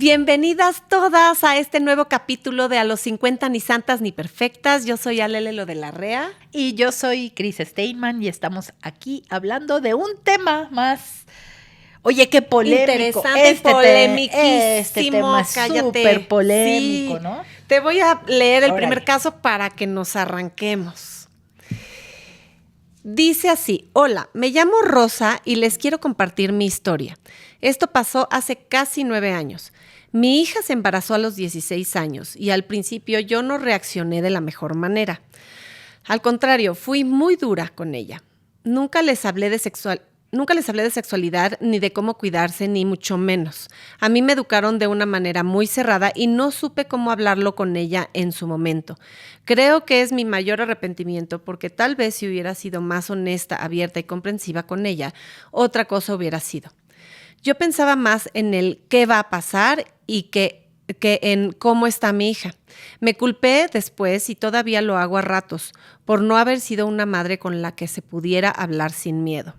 Bienvenidas todas a este nuevo capítulo de A los 50 ni santas ni perfectas. Yo soy Alele Lo de la Rea. Y yo soy Cris Steinman y estamos aquí hablando de un tema más... Oye, qué polémico. Interesante, polemiquísimo. Este tema es súper polémico, Sí. ¿no? Te voy a leer el Órale. primer caso para que nos arranquemos. Dice así: hola, me llamo Rosa y les quiero compartir mi historia. Esto pasó hace casi 9 años. Mi hija se embarazó a los 16 años y al principio yo no reaccioné de la mejor manera. Al contrario, fui muy dura con ella. Nunca les hablé de sexualidad ni de cómo cuidarse, ni mucho menos. A mí me educaron de una manera muy cerrada y no supe cómo hablarlo con ella en su momento. Creo que es mi mayor arrepentimiento porque tal vez si hubiera sido más honesta, abierta y comprensiva con ella, otra cosa hubiera sido. Yo pensaba más en el qué va a pasar y que en cómo está mi hija. Me culpé después, y todavía lo hago a ratos, por no haber sido una madre con la que se pudiera hablar sin miedo.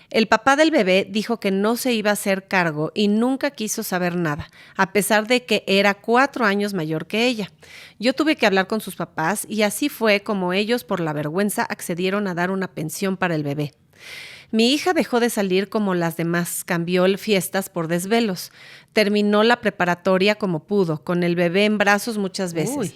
El papá del bebé dijo que no se iba a hacer cargo y nunca quiso saber nada, a pesar de que era 4 años mayor que ella. Yo tuve que hablar con sus papás y así fue como ellos, por la vergüenza, accedieron a dar una pensión para el bebé. Mi hija dejó de salir como las demás, cambió fiestas por desvelos. Terminó la preparatoria como pudo, con el bebé en brazos muchas veces. Uy.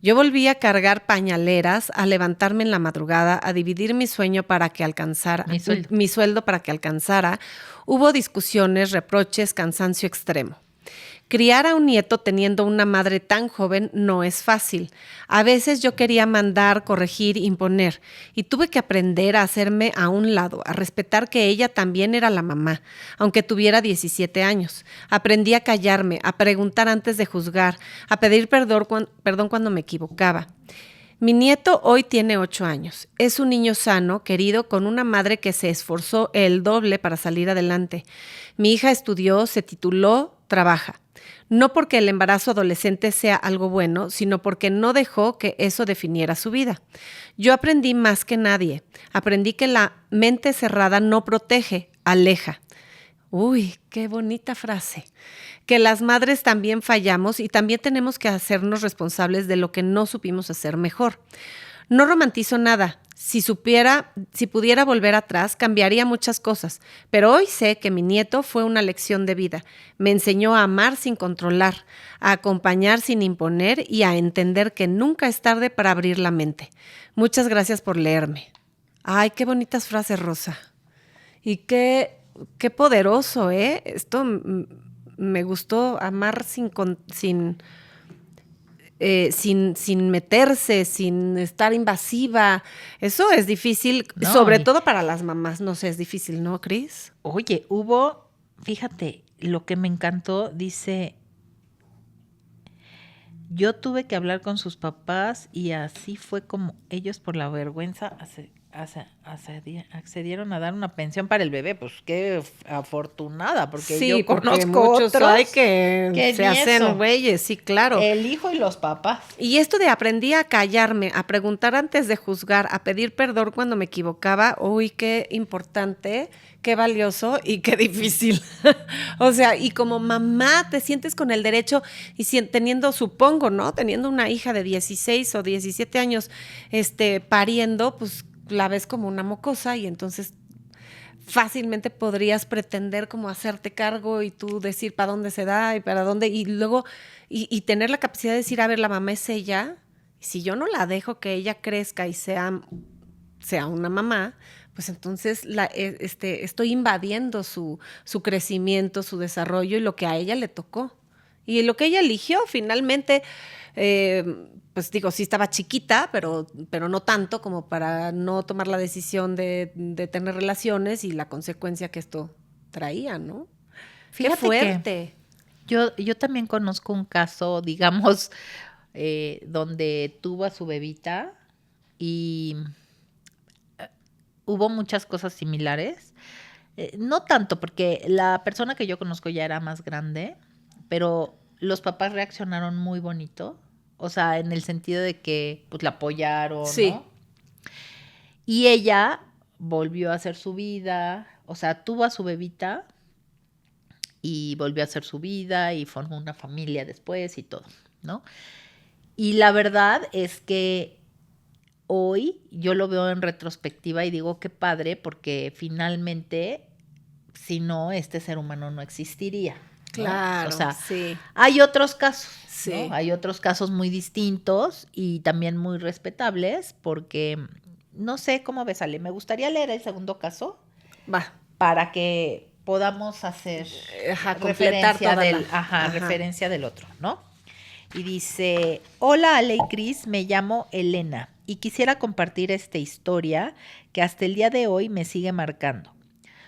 Yo volví a cargar pañaleras, a levantarme en la madrugada, a dividir mi sueño para que alcanzara, mi sueldo para que alcanzara. Hubo discusiones, reproches, cansancio extremo. Criar a un nieto teniendo una madre tan joven no es fácil. A veces yo quería mandar, corregir, imponer, y tuve que aprender a hacerme a un lado, a respetar que ella también era la mamá, aunque tuviera 17 años. Aprendí a callarme, a preguntar antes de juzgar, a pedir perdón cuando me equivocaba. Mi nieto hoy tiene 8 años. Es un niño sano, querido, con una madre que se esforzó el doble para salir adelante. Mi hija estudió, se tituló, trabaja. No porque el embarazo adolescente sea algo bueno, sino porque no dejó que eso definiera su vida. Yo aprendí más que nadie. Aprendí que la mente cerrada no protege, aleja. Uy, qué bonita frase. Que las madres también fallamos y también tenemos que hacernos responsables de lo que no supimos hacer mejor. No romantizo nada. Si pudiera volver atrás, cambiaría muchas cosas. Pero hoy sé que mi nieto fue una lección de vida. Me enseñó a amar sin controlar, a acompañar sin imponer y a entender que nunca es tarde para abrir la mente. Muchas gracias por leerme. Ay, qué bonitas frases, Rosa. Y qué poderoso, ¿eh? Esto me gustó, amar sin meterse, sin estar invasiva. Eso es difícil, No, sobre todo para las mamás. No sé, es difícil, ¿no, Cris? Oye, fíjate, lo que me encantó, dice, yo tuve que hablar con sus papás y así fue como ellos por la vergüenza accedieron a dar una pensión para el bebé. Pues qué afortunada, porque Sí, yo porque conozco muchos otros hay que se ni hacen eso. güeyes, sí, claro. El hijo y los papás. Y esto de aprendí a callarme, a preguntar antes de juzgar, a pedir perdón cuando me equivocaba, uy, qué importante, qué valioso y qué difícil. O sea, y como mamá te sientes con el derecho y teniendo, supongo, ¿no? Teniendo una hija de 16 o 17 años, pariendo, pues la ves como una mocosa y entonces fácilmente podrías pretender como hacerte cargo y tú decir para dónde se da y para dónde, y luego, y tener la capacidad de decir, a ver, la mamá es ella, y si yo no la dejo que ella crezca y sea una mamá, pues entonces estoy invadiendo su crecimiento, su desarrollo y lo que a ella le tocó. Y lo que ella eligió finalmente, pues digo, sí estaba chiquita, pero no tanto como para no tomar la decisión de tener relaciones y la consecuencia que esto traía, ¿no? Fíjate ¡Qué fuerte! que yo también conozco un caso, digamos, donde tuvo a su bebita y hubo muchas cosas similares. No tanto, porque la persona que yo conozco ya era más grande, pero los papás reaccionaron muy bonito. O sea, en el sentido de que pues la apoyaron, Sí. ¿no? Y ella volvió a hacer su vida, o sea, tuvo a su bebita y volvió a hacer su vida y formó una familia después y todo, ¿no? Y la verdad es que hoy yo lo veo en retrospectiva y digo qué padre, porque finalmente, si no, este ser humano no existiría, ¿no? Claro, o sea, sí. Hay otros casos, Sí. ¿no? Hay otros casos muy distintos y también muy respetables, porque no sé cómo ves, Ale. Me gustaría leer el segundo caso. Va. Para que podamos hacer completar toda referencia del otro, ¿no? Y dice, hola Ale y Cris, me llamo Elena y quisiera compartir esta historia que hasta el día de hoy me sigue marcando.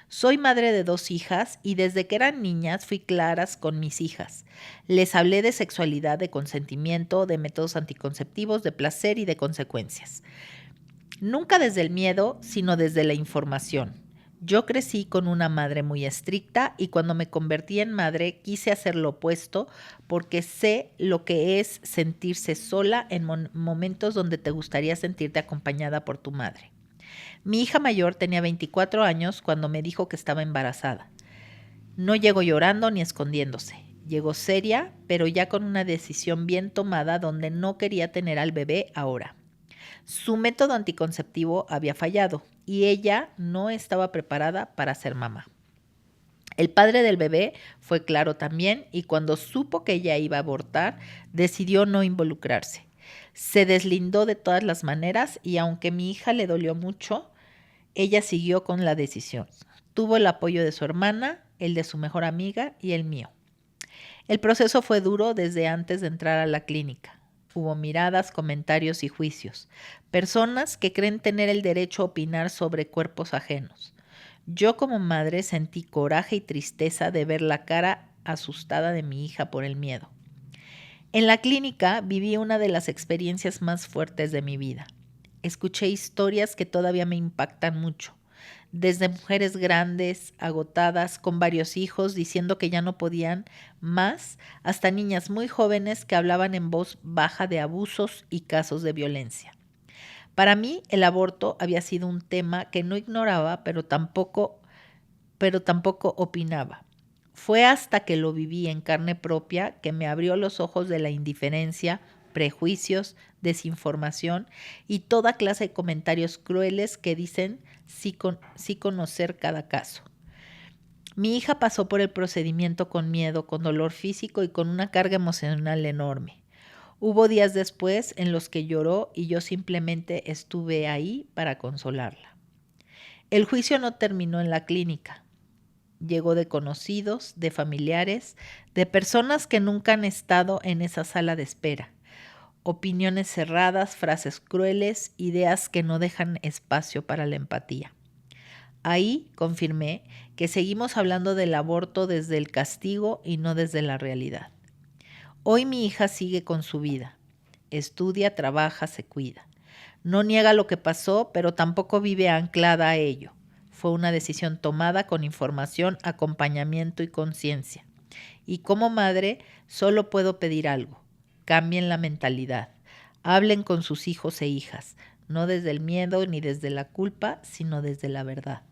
Soy madre de 2 hijas y desde que eran niñas fui claras con mis hijas. Les hablé de sexualidad, de consentimiento, de métodos anticonceptivos, de placer y de consecuencias. Nunca desde el miedo, sino desde la información. Yo crecí con una madre muy estricta y cuando me convertí en madre quise hacer lo opuesto porque sé lo que es sentirse sola en momentos donde te gustaría sentirte acompañada por tu madre. Mi hija mayor tenía 24 años cuando me dijo que estaba embarazada. No llegó llorando ni escondiéndose. Llegó seria, pero ya con una decisión bien tomada donde no quería tener al bebé ahora. Su método anticonceptivo había fallado y ella no estaba preparada para ser mamá. El padre del bebé fue claro también y cuando supo que ella iba a abortar, decidió no involucrarse. Se deslindó de todas las maneras y aunque mi hija le dolió mucho, ella siguió con la decisión. Tuvo el apoyo de su hermana, el de su mejor amiga y el mío. El proceso fue duro desde antes de entrar a la clínica. Hubo miradas, comentarios y juicios. Personas que creen tener el derecho a opinar sobre cuerpos ajenos. Yo como madre sentí coraje y tristeza de ver la cara asustada de mi hija por el miedo. En la clínica viví una de las experiencias más fuertes de mi vida. Escuché historias que todavía me impactan mucho. Desde mujeres grandes, agotadas, con varios hijos, diciendo que ya no podían más, hasta niñas muy jóvenes que hablaban en voz baja de abusos y casos de violencia. Para mí, el aborto había sido un tema que no ignoraba, pero tampoco opinaba. Fue hasta que lo viví en carne propia que me abrió los ojos de la indiferencia, prejuicios, desinformación y toda clase de comentarios crueles que dicen sí conocer cada caso. Mi hija pasó por el procedimiento con miedo, con dolor físico y con una carga emocional enorme. Hubo días después en los que lloró y yo simplemente estuve ahí para consolarla. El juicio no terminó en la clínica. Llegó de conocidos, de familiares, de personas que nunca han estado en esa sala de espera. Opiniones cerradas, frases crueles, ideas que no dejan espacio para la empatía. Ahí confirmé que seguimos hablando del aborto desde el castigo y no desde la realidad. Hoy mi hija sigue con su vida. Estudia, trabaja, se cuida. No niega lo que pasó, pero tampoco vive anclada a ello. Fue una decisión tomada con información, acompañamiento y conciencia. Y como madre, solo puedo pedir algo. Cambien la mentalidad. Hablen con sus hijos e hijas, no desde el miedo ni desde la culpa, sino desde la verdad.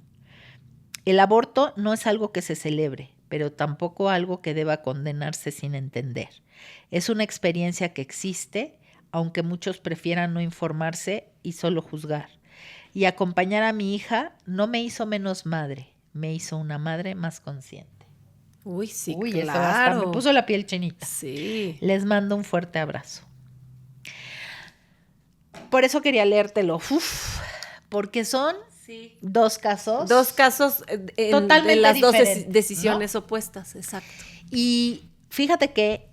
El aborto no es algo que se celebre, pero tampoco algo que deba condenarse sin entender. Es una experiencia que existe, aunque muchos prefieran no informarse y solo juzgar. Y acompañar a mi hija no me hizo menos madre, me hizo una madre más consciente. Uy, sí, Uy, claro. eso hasta me puso la piel chinita. Sí. Les mando un fuerte abrazo. Por eso quería leértelo. porque son dos casos. Dos casos totalmente en las dos decisiones, ¿no? Opuestas, exacto. Y fíjate que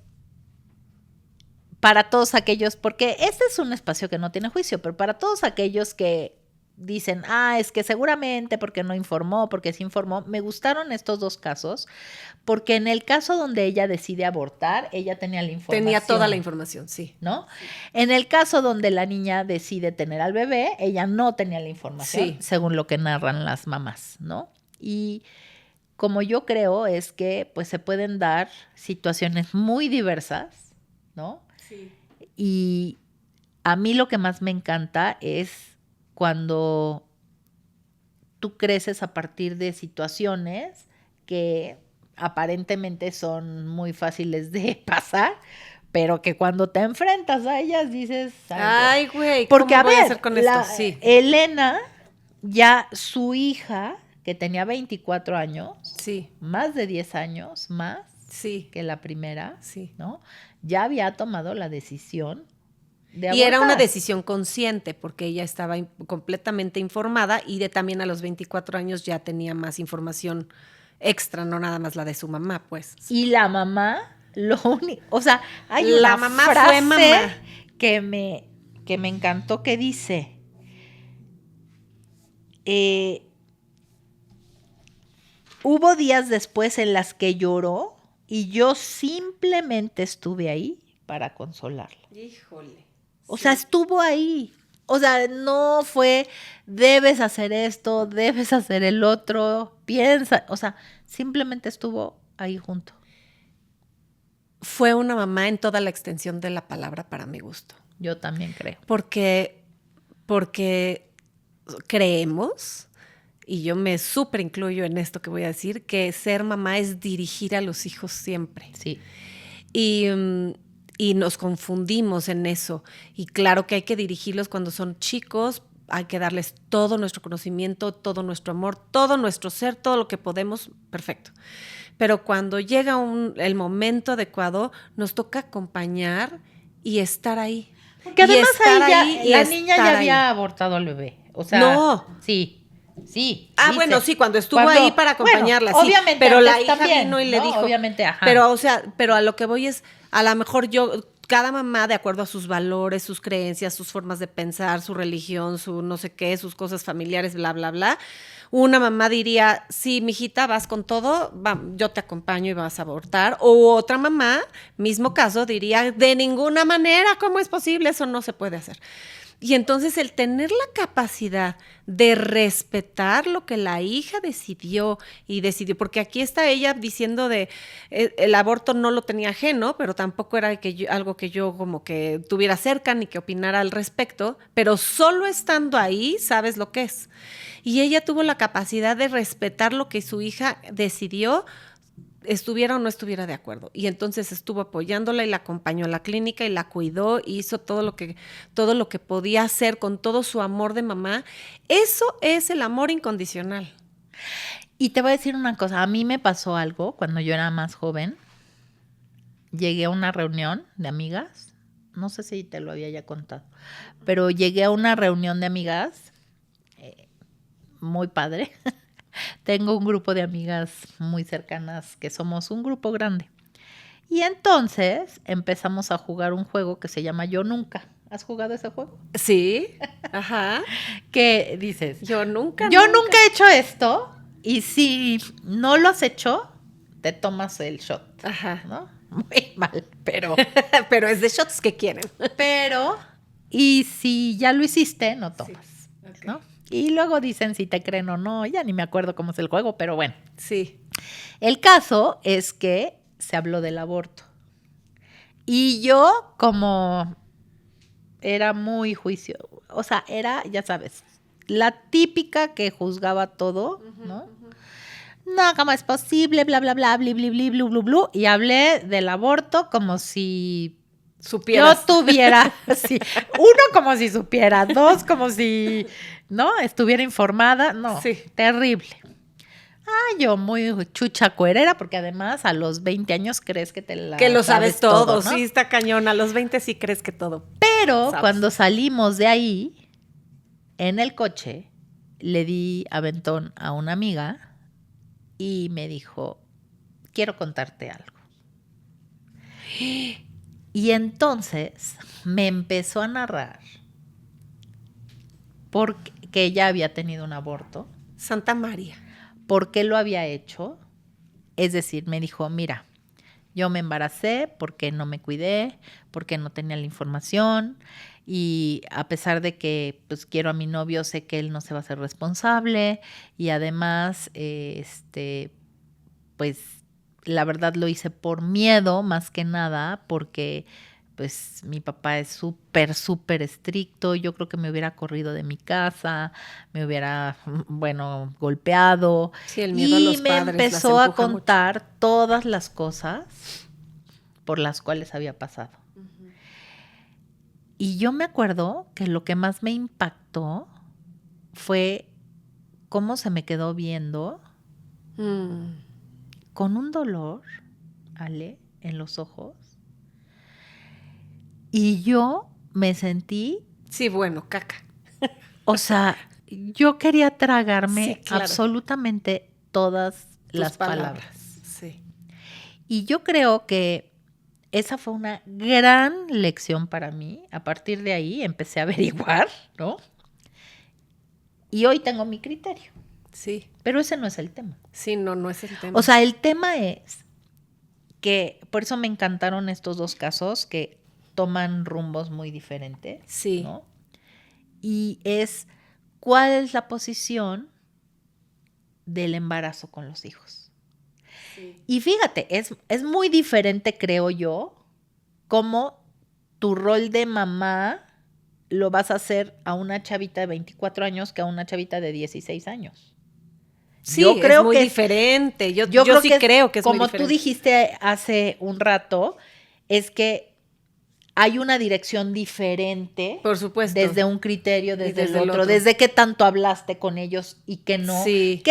para todos aquellos, porque este es un espacio que no tiene juicio, pero para todos aquellos que dicen, es que seguramente porque no informó, porque sí informó, me gustaron estos dos casos, porque en el caso donde ella decide abortar, ella tenía la información. Tenía toda la información, sí. ¿No? Sí. En el caso donde la niña decide tener al bebé, ella no tenía la información, sí, según lo que narran las mamás, ¿no? Y como yo creo es que pues se pueden dar situaciones muy diversas, ¿no? Sí. Y a mí lo que más me encanta es cuando tú creces a partir de situaciones que aparentemente son muy fáciles de pasar, pero que cuando te enfrentas a ellas dices, ay, güey, porque ¿cómo a voy ver, a hacer con esto? Sí. Elena, ya su hija, que tenía 24 años, sí, más de 10 años más sí, que la primera, sí. ¿no? Ya había tomado la decisión de Y abortar. era una decisión consciente porque ella estaba completamente informada y también a los 24 años ya tenía más información extra, no nada más la de su mamá, pues. Y la mamá, o sea, hay La una mamá frase fue mamá. que me encantó que dice, hubo días después en las que lloró y yo simplemente estuve ahí para consolarla. Híjole. O sea, estuvo ahí. O sea, no fue, debes hacer esto, debes hacer el otro, piensa. O sea, simplemente estuvo ahí junto. Fue una mamá en toda la extensión de la palabra para mi gusto. Yo también creo. Porque creemos, y yo me súper incluyo en esto que voy a decir, que ser mamá es dirigir a los hijos siempre. Sí. Y nos confundimos en eso. Y claro que hay que dirigirlos cuando son chicos, hay que darles todo nuestro conocimiento, todo nuestro amor, todo nuestro ser, todo lo que podemos, perfecto. Pero cuando llega el momento adecuado, nos toca acompañar y estar ahí. Porque además la niña ya había abortado al bebé. O sea, no. Sí. Ah, bueno, sí, cuando estuvo ahí para acompañarla, bueno, sí. Obviamente, pero la hija también, vino y le dijo. Obviamente, ajá. Pero, o sea, pero a lo que voy es, a lo mejor cada mamá, de acuerdo a sus valores, sus creencias, sus formas de pensar, su religión, su no sé qué, sus cosas familiares, bla, bla, bla. Una mamá diría, sí, mijita, vas con todo, yo te acompaño y vas a abortar. O otra mamá, mismo caso, diría, de ninguna manera, ¿cómo es posible? Eso no se puede hacer. Y entonces el tener la capacidad de respetar lo que la hija decidió, porque aquí está ella diciendo el aborto no lo tenía ajeno, pero tampoco era algo que yo como que tuviera cerca ni que opinara al respecto, pero solo estando ahí sabes lo que es. Y ella tuvo la capacidad de respetar lo que su hija decidió, estuviera o no estuviera de acuerdo. Y entonces estuvo apoyándola y la acompañó a la clínica y la cuidó y hizo todo lo que podía hacer con todo su amor de mamá. Eso es el amor incondicional. Y te voy a decir una cosa, a mí me pasó algo cuando yo era más joven. Llegué a una reunión de amigas, no sé si te lo había ya contado, pero llegué a una reunión de amigas muy padre. Tengo un grupo de amigas muy cercanas que somos un grupo grande. Y entonces empezamos a jugar un juego que se llama Yo Nunca. ¿Has jugado ese juego? Sí, ajá. ¿Qué dices? Yo nunca he hecho esto y si no lo has hecho, te tomas el shot. Ajá. ¿No? Muy mal, pero... pero es de shots que quieren. Pero, y si ya lo hiciste, no tomas. Sí. Okay. ¿No? Y luego dicen si te creen o no, ya ni me acuerdo cómo es el juego, pero bueno. Sí. El caso es que se habló del aborto. Y yo, como era muy juicio, o sea, era, ya sabes, la típica que juzgaba todo, ¿no? No, ¿cómo es posible? Bla, bla, bla, bli, bli, bli, blu, blu, blu. Y hablé del aborto como si supieras. Yo tuviera, sí, uno como si supiera, dos como si, ¿no? Estuviera informada, no, sí. Terrible. Yo muy chucha cuerera, porque además a los 20 años crees que que lo sabes todo, ¿no? Sí, está cañón, a los 20 sí crees que todo. Pero cuando salimos de ahí, en el coche, le di aventón a una amiga y me dijo, quiero contarte algo. Y entonces me empezó a narrar porque ella había tenido un aborto. Santa María. ¿Por qué lo había hecho? Es decir, me dijo, mira, yo me embaracé porque no me cuidé, porque no tenía la información y a pesar de que pues quiero a mi novio, sé que él no se va a hacer responsable y además, pues la verdad lo hice por miedo más que nada porque pues mi papá es súper, súper estricto. Yo creo que me hubiera corrido de mi casa, me hubiera, bueno, golpeado. Sí, el miedo a los padres me empezó las a empuja contar mucho. todas las cosas por las cuales había pasado. Uh-huh. Y yo me acuerdo que lo que más me impactó fue cómo se me quedó viendo con un dolor, Ale, en los ojos. Y yo me sentí... Sí, bueno, caca. O sea, yo quería tragarme sí, claro, absolutamente todas las palabras. Sí. Y yo creo que esa fue una gran lección para mí. A partir de ahí empecé a averiguar, ¿no? Y hoy tengo mi criterio. Sí. Pero ese no es el tema. Sí, no es el tema. O sea, el tema es que, por eso me encantaron estos dos casos que toman rumbos muy diferentes. Sí. ¿No? Y es, ¿cuál es la posición del embarazo con los hijos? Sí. Y fíjate, es muy diferente, creo yo, cómo tu rol de mamá lo vas a hacer a una chavita de 24 años que a una chavita de 16 años. Sí, yo creo es muy diferente. Yo sí creo que es muy diferente. Como tú dijiste hace un rato, es que hay una dirección diferente. Por supuesto. Desde un criterio, desde el otro. Desde qué tanto hablaste con ellos y qué no. Sí.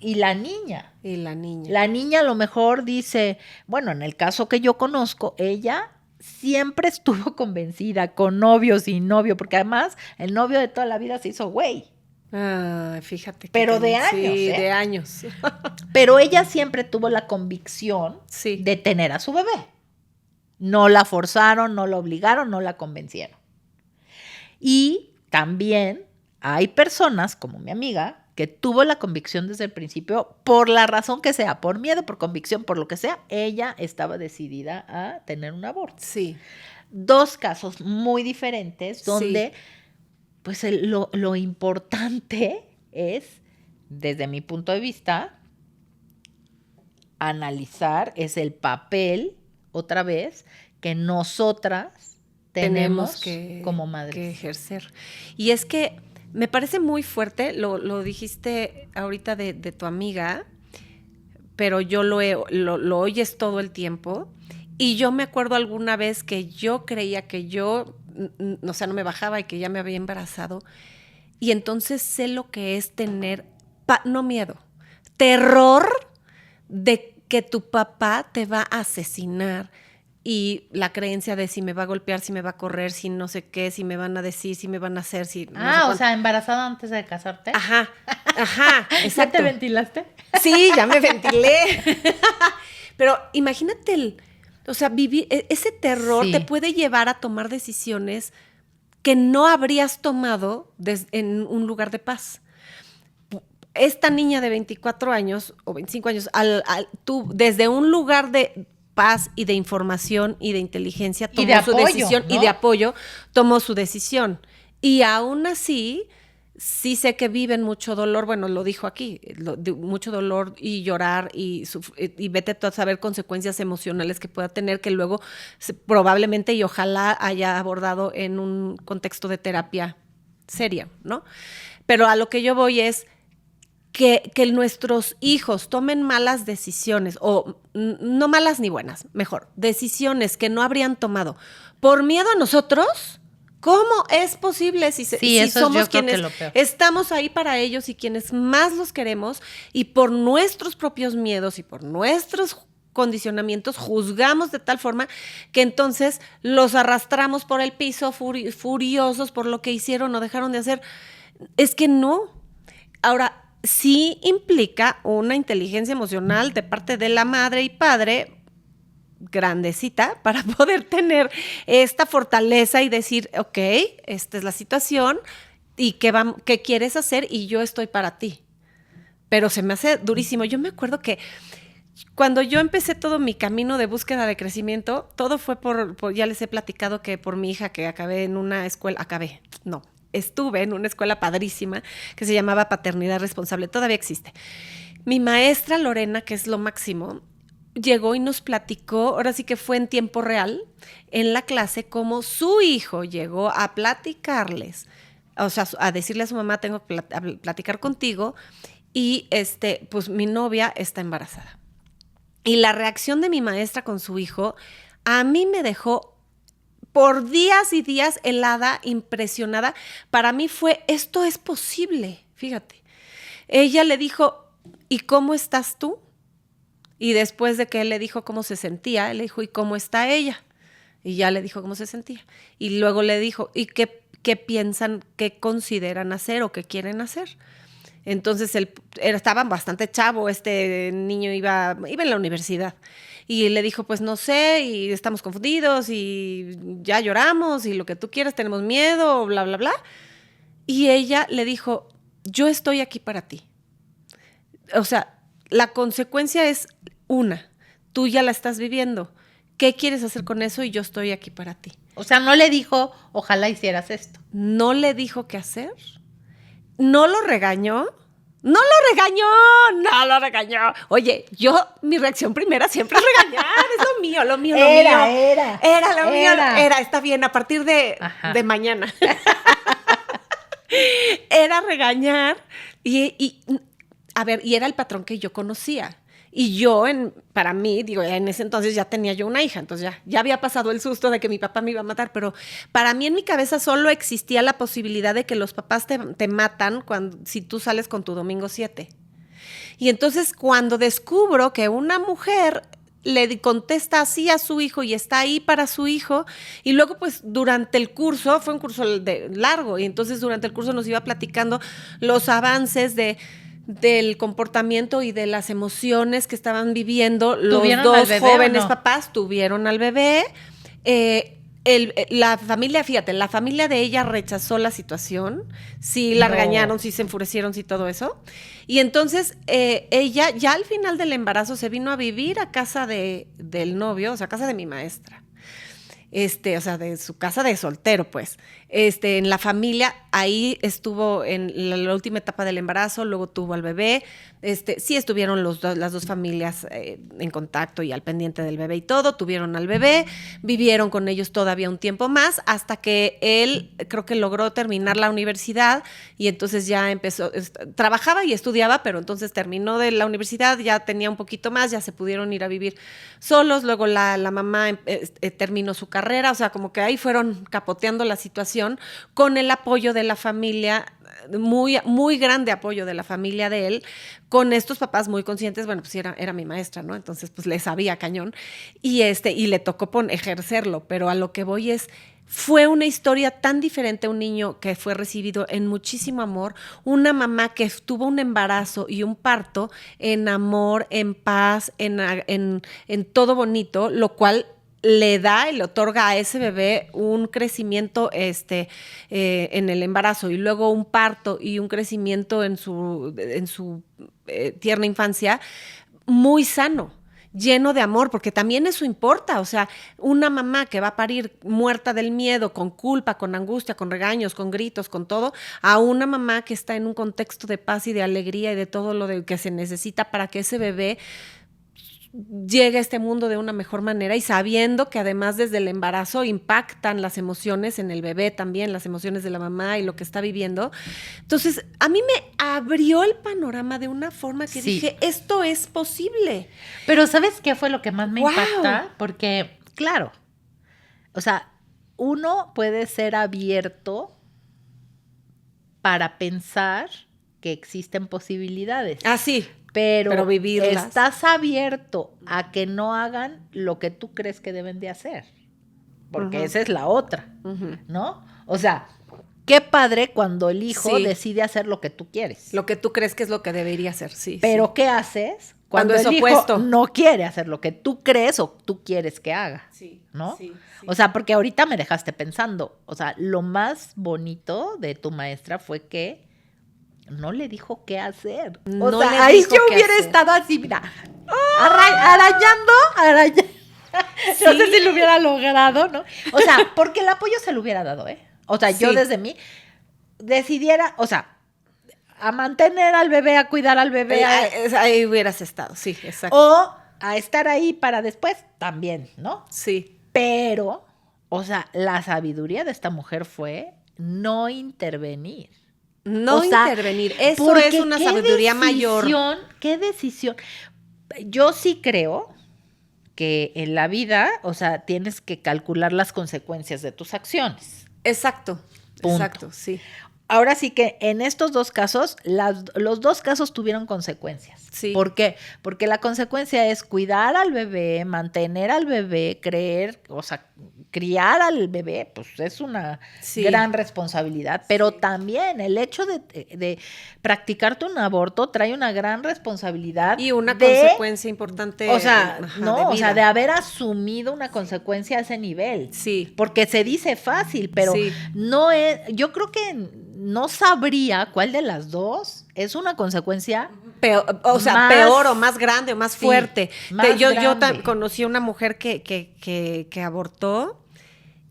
Y la niña. Y la niña. La niña a lo mejor dice, bueno, en el caso que yo conozco, ella siempre estuvo convencida, con novio, sin novio, porque además el novio de toda la vida se hizo güey. Ah, fíjate. Pero de años. Sí, de años. Pero ella siempre tuvo la convicción de tener a su bebé. No la forzaron, no la obligaron, no la convencieron. Y también hay personas, como mi amiga, que tuvo la convicción desde el principio, por la razón que sea, por miedo, por convicción, por lo que sea, ella estaba decidida a tener un aborto. Sí. Dos casos muy diferentes donde, pues, lo importante es, desde mi punto de vista, analizar, es el papel, otra vez, que nosotras tenemos que, como madres. Que ejercer. Y es que me parece muy fuerte, lo dijiste ahorita de tu amiga, pero yo lo oyes todo el tiempo. Y yo me acuerdo alguna vez que yo creía que yo, o sea, no me bajaba y que ya me había embarazado. Y entonces sé lo que es tener, no miedo, terror de que tu papá te va a asesinar. Y la creencia de si me va a golpear, si me va a correr, si no sé qué, si me van a decir, si me van a hacer, si... o sea, ¿embarazada antes de casarte? Ajá, exacto. ¿Ya te ventilaste? Sí, ya me ventilé. Pero imagínate, o sea, vivir, ese terror te puede llevar a tomar decisiones que no habrías tomado en un lugar de paz. Esta niña de 24 años o 25 años, tú desde un lugar de paz y de información y de inteligencia tomó su decisión, ¿no? Y de apoyo tomó su decisión. Y aún así, sí sé que viven mucho dolor, bueno, lo dijo aquí, mucho dolor y llorar y vete tú a saber consecuencias emocionales que pueda tener, que luego probablemente y ojalá haya abordado en un contexto de terapia seria, ¿no? Pero a lo que yo voy es que nuestros hijos tomen malas decisiones, o no malas ni buenas, mejor, decisiones que no habrían tomado por miedo a nosotros. ¿Cómo es posible si somos quienes estamos ahí para ellos y quienes más los queremos y por nuestros propios miedos y por nuestros condicionamientos juzgamos de tal forma que entonces los arrastramos por el piso furiosos por lo que hicieron o dejaron de hacer? Es que no. Ahora, sí implica una inteligencia emocional de parte de la madre y padre grandecita para poder tener esta fortaleza y decir, ok, esta es la situación y qué quieres hacer y yo estoy para ti. Pero se me hace durísimo. Yo me acuerdo que cuando yo empecé todo mi camino de búsqueda de crecimiento, todo fue por ya les he platicado que por mi hija que acabé en una escuela, estuve en una escuela padrísima que se llamaba Paternidad Responsable, todavía existe. Mi maestra Lorena, que es lo máximo, llegó y nos platicó, ahora sí que fue en tiempo real, en la clase, cómo su hijo llegó a platicarles, o sea, a decirle a su mamá, tengo que platicar contigo, y pues mi novia está embarazada. Y la reacción de mi maestra con su hijo, a mí me dejó por días y días helada, impresionada. Para mí fue, esto es posible, fíjate. Ella le dijo, ¿y cómo estás tú? Y después de que él le dijo cómo se sentía, él le dijo, ¿y cómo está ella? Y ya le dijo cómo se sentía. Y luego le dijo, ¿y qué piensan, qué consideran hacer o qué quieren hacer? Entonces estaba bastante chavo, este niño iba en la universidad. Y le dijo, pues no sé, y estamos confundidos, y ya lloramos, y lo que tú quieras, tenemos miedo, bla, bla, bla. Y ella le dijo, yo estoy aquí para ti. O sea, la consecuencia es una, tú ya la estás viviendo. ¿Qué quieres hacer con eso? Y yo estoy aquí para ti. O sea, no le dijo, ojalá hicieras esto. No le dijo qué hacer. No lo regañó. ¡No lo regañó! Oye, mi reacción primera siempre es regañar. Es lo mío. Era lo mío. Está bien, a partir de mañana. Era regañar. Y era el patrón que yo conocía. Y yo, para mí, digo, en ese entonces ya tenía yo una hija, entonces ya había pasado el susto de que mi papá me iba a matar, pero para mí en mi cabeza solo existía la posibilidad de que los papás te matan si tú sales con tu domingo 7. Y entonces cuando descubro que una mujer le contesta así a su hijo y está ahí para su hijo, y luego pues durante el curso, fue un curso largo, y entonces durante el curso nos iba platicando los avances del comportamiento y de las emociones que estaban viviendo los dos jóvenes papás. Tuvieron al bebé. La familia, fíjate, la familia de ella rechazó la situación. Sí la regañaron, sí se enfurecieron, sí todo eso. Y entonces ella ya al final del embarazo se vino a vivir a casa del novio, o sea, a casa de mi maestra. O sea, de su casa de soltero, pues. En la familia, ahí estuvo en la última etapa del embarazo, luego tuvo al bebé. Sí estuvieron las dos familias en contacto y al pendiente del bebé y todo. Tuvieron al bebé, vivieron con ellos todavía un tiempo más, hasta que él creo que logró terminar la universidad y entonces ya empezó, trabajaba y estudiaba, pero entonces terminó de la universidad, ya tenía un poquito más, ya se pudieron ir a vivir solos. Luego la mamá terminó su carrera, o sea, como que ahí fueron capoteando la situación con el apoyo de la familia, muy, muy grande apoyo de la familia de él, con estos papás muy conscientes. Bueno, pues era mi maestra, ¿no? Entonces, pues le sabía cañón y le tocó ejercerlo, pero a lo que voy fue una historia tan diferente a un niño que fue recibido en muchísimo amor, una mamá que tuvo un embarazo y un parto en amor, en paz, en todo bonito, lo cual le da y le otorga a ese bebé un crecimiento en el embarazo y luego un parto y un crecimiento en su tierna infancia muy sano, lleno de amor, porque también eso importa. O sea, una mamá que va a parir muerta del miedo, con culpa, con angustia, con regaños, con gritos, con todo, a una mamá que está en un contexto de paz y de alegría y de todo lo que se necesita para que ese bebé llegue a este mundo de una mejor manera, y sabiendo que además desde el embarazo impactan las emociones en el bebé también, las emociones de la mamá y lo que está viviendo. Entonces, a mí me abrió el panorama de una forma que dije, esto es posible. Pero ¿sabes qué fue lo que más me impacta? Porque, claro, o sea, uno puede ser abierto para pensar que existen posibilidades. Ah, sí. Pero vivirlas. Estás abierto a que no hagan lo que tú crees que deben de hacer. Porque esa es la otra, ¿no? O sea, qué padre cuando el hijo decide hacer lo que tú quieres. Lo que tú crees que es lo que debería hacer, sí. Pero ¿qué haces cuando el hijo no quiere hacer lo que tú crees o tú quieres que haga? Sí, ¿no? Sí. O sea, porque ahorita me dejaste pensando. O sea, lo más bonito de tu maestra fue que no le dijo qué hacer. O sea, ahí yo hubiera estado así, mira, arañando. Sí. No sé si lo hubiera logrado, ¿no? O sea, porque el apoyo se lo hubiera dado, ¿eh? O sea, yo desde mí decidiera, o sea, a mantener al bebé, a cuidar al bebé. Ahí hubieras estado, sí, exacto. O a estar ahí para después, también, ¿no? Sí. Pero, o sea, la sabiduría de esta mujer fue no intervenir. No intervenir. Eso es una sabiduría mayor. ¿Qué decisión? Yo sí creo que en la vida, o sea, tienes que calcular las consecuencias de tus acciones. Exacto. Punto. Exacto, sí. Ahora sí que en estos dos casos, los dos casos tuvieron consecuencias. Sí. ¿Por qué? Porque la consecuencia es cuidar al bebé, mantener al bebé, criar al bebé, pues es una gran responsabilidad. Pero también el hecho de practicarte un aborto trae una gran responsabilidad. Y una consecuencia importante. O sea, de haber asumido una consecuencia a ese nivel. Sí. Porque se dice fácil, pero no es. Yo creo que no sabría cuál de las dos es una consecuencia peor o más grande o más fuerte. Yo conocí a una mujer que abortó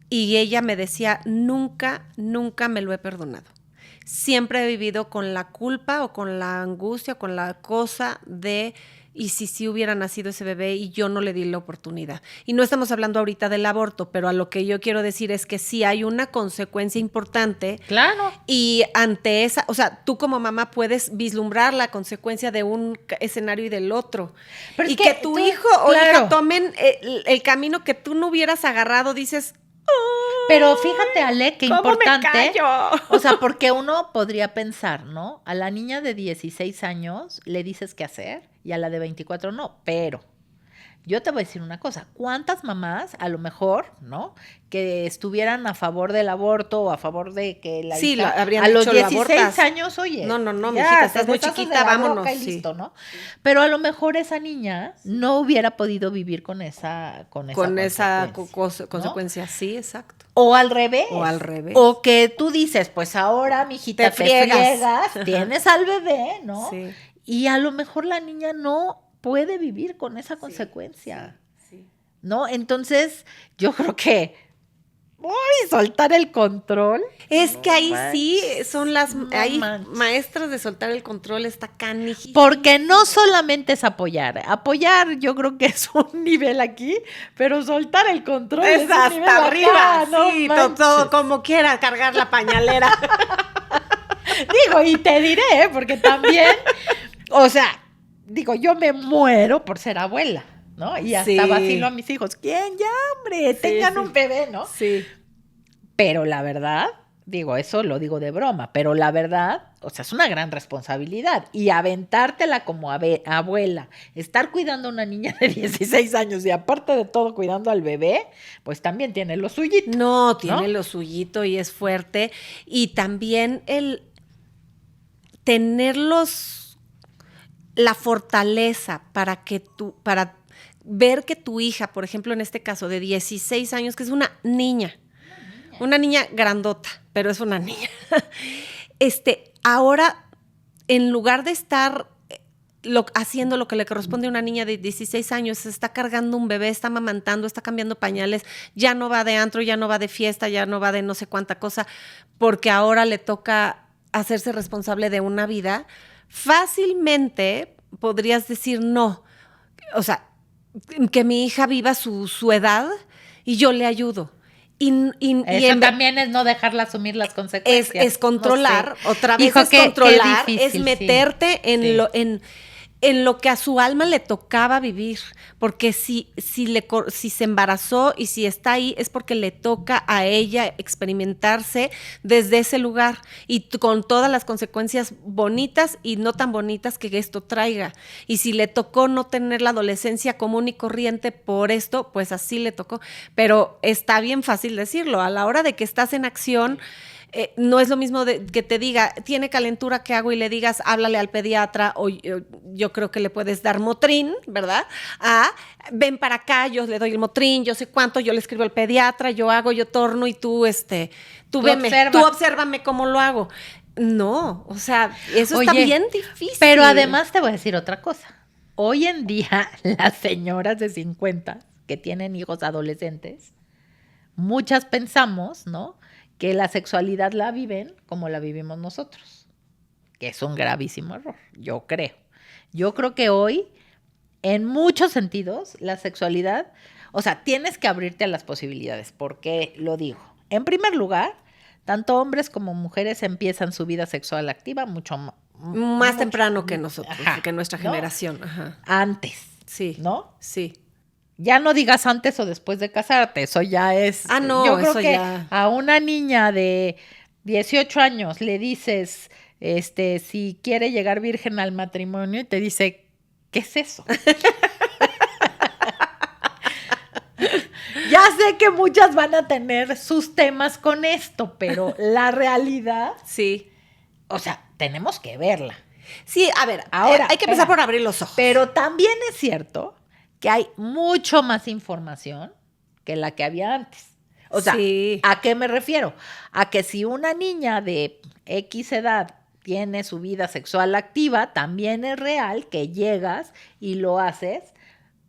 y ella me decía, nunca me lo he perdonado. Siempre he vivido con la culpa o con la angustia, con la cosa de... Y si hubiera nacido ese bebé y yo no le di la oportunidad. Y no estamos hablando ahorita del aborto, pero a lo que yo quiero decir es que sí hay una consecuencia importante. Claro. Y ante esa, o sea, tú como mamá puedes vislumbrar la consecuencia de un escenario y del otro. Pero y que tu hijo o hija tomen el camino que tú no hubieras agarrado, dices... Pero fíjate, Ale, qué importante. Me callo? O sea, porque uno podría pensar, ¿no? A la niña de 16 años le dices qué hacer y a la de 24 no, pero yo te voy a decir una cosa, ¿cuántas mamás a lo mejor, ¿no? Que estuvieran a favor del aborto o a favor de que la hija habrían a los hecho 16 años, oye. No, mijita, estás muy chiquita, vámonos. Y listo, ¿no? Pero a lo mejor esa niña no hubiera podido vivir con esa consecuencia, sí, exacto. O al revés. O que tú dices, pues ahora, mijita, te friegas, tienes al bebé, ¿no? Sí. Y a lo mejor la niña no puede vivir con esa consecuencia, ¿no? Entonces, yo creo que soltar el control. Es que ahí sí son las maestras de soltar el control, está canijísimo. Porque no solamente es apoyar. Apoyar yo creo que es un nivel aquí, pero soltar el control es hasta arriba, sí, todo como quiera cargar la pañalera. Digo, y te diré, porque también, o sea, yo me muero por ser abuela, ¿no? Y hasta vacilo a mis hijos. ¿Quién ya, hombre? Tengan un bebé, ¿no? Sí. Pero la verdad, eso lo digo de broma, pero la verdad, o sea, es una gran responsabilidad. Y aventártela como abuela, estar cuidando a una niña de 16 años y aparte de todo cuidando al bebé, pues también tiene lo suyito. No, tiene lo suyito y es fuerte. Y también el tener la fortaleza para ver que tu hija, por ejemplo, en este caso de 16 años, que es una niña grandota, pero es una niña. Ahora, en lugar de estar haciendo lo que le corresponde a una niña de 16 años, se está cargando un bebé, está amamantando, está cambiando pañales, ya no va de antro, ya no va de fiesta, ya no va de no sé cuánta cosa, porque ahora le toca hacerse responsable de una vida. Fácilmente podrías decir no, o sea, que mi hija viva su edad y yo le ayudo. Eso también es no dejarla asumir las consecuencias. Es controlar, no sé. Otra vez es controlar, difícil, es meterte en lo que a su alma le tocaba vivir, porque si se embarazó y si está ahí es porque le toca a ella experimentarse desde ese lugar y con todas las consecuencias bonitas y no tan bonitas que esto traiga. Y si le tocó no tener la adolescencia común y corriente por esto, pues así le tocó. Pero está bien fácil decirlo, a la hora de que estás en acción, no es lo mismo que te diga, tiene calentura, ¿qué hago? Y le digas, háblale al pediatra, o yo creo que le puedes dar Motrin, ¿verdad? Ven para acá, yo le doy el Motrin, yo sé cuánto, yo le escribo al pediatra, yo torno y tú obsérvame cómo lo hago. No, o sea, eso está bien difícil. Pero además te voy a decir otra cosa. Hoy en día, las señoras de 50 que tienen hijos adolescentes, muchas pensamos, ¿no?, que la sexualidad la viven como la vivimos nosotros, que es un gravísimo error, yo creo. Yo creo que hoy en muchos sentidos, la sexualidad, o sea, tienes que abrirte a las posibilidades. ¿Por qué lo digo? En primer lugar, tanto hombres como mujeres empiezan su vida sexual activa más temprano que nosotros, que nuestra generación. Antes. Sí. ¿No? Sí. Ya no digas antes o después de casarte, eso ya es... no, yo creo eso que ya... a una niña de 18 años le dices, si quiere llegar virgen al matrimonio y te dice, ¿qué es eso? Ya sé que muchas van a tener sus temas con esto, pero la realidad... Sí. O sea, tenemos que verla. Sí, a ver, ahora hay que empezar por abrir los ojos. Pero también es cierto que hay mucho más información que la que había antes. O sea, sí. ¿A qué me refiero? A que si una niña de X edad tiene su vida sexual activa, también es real que llegas y lo haces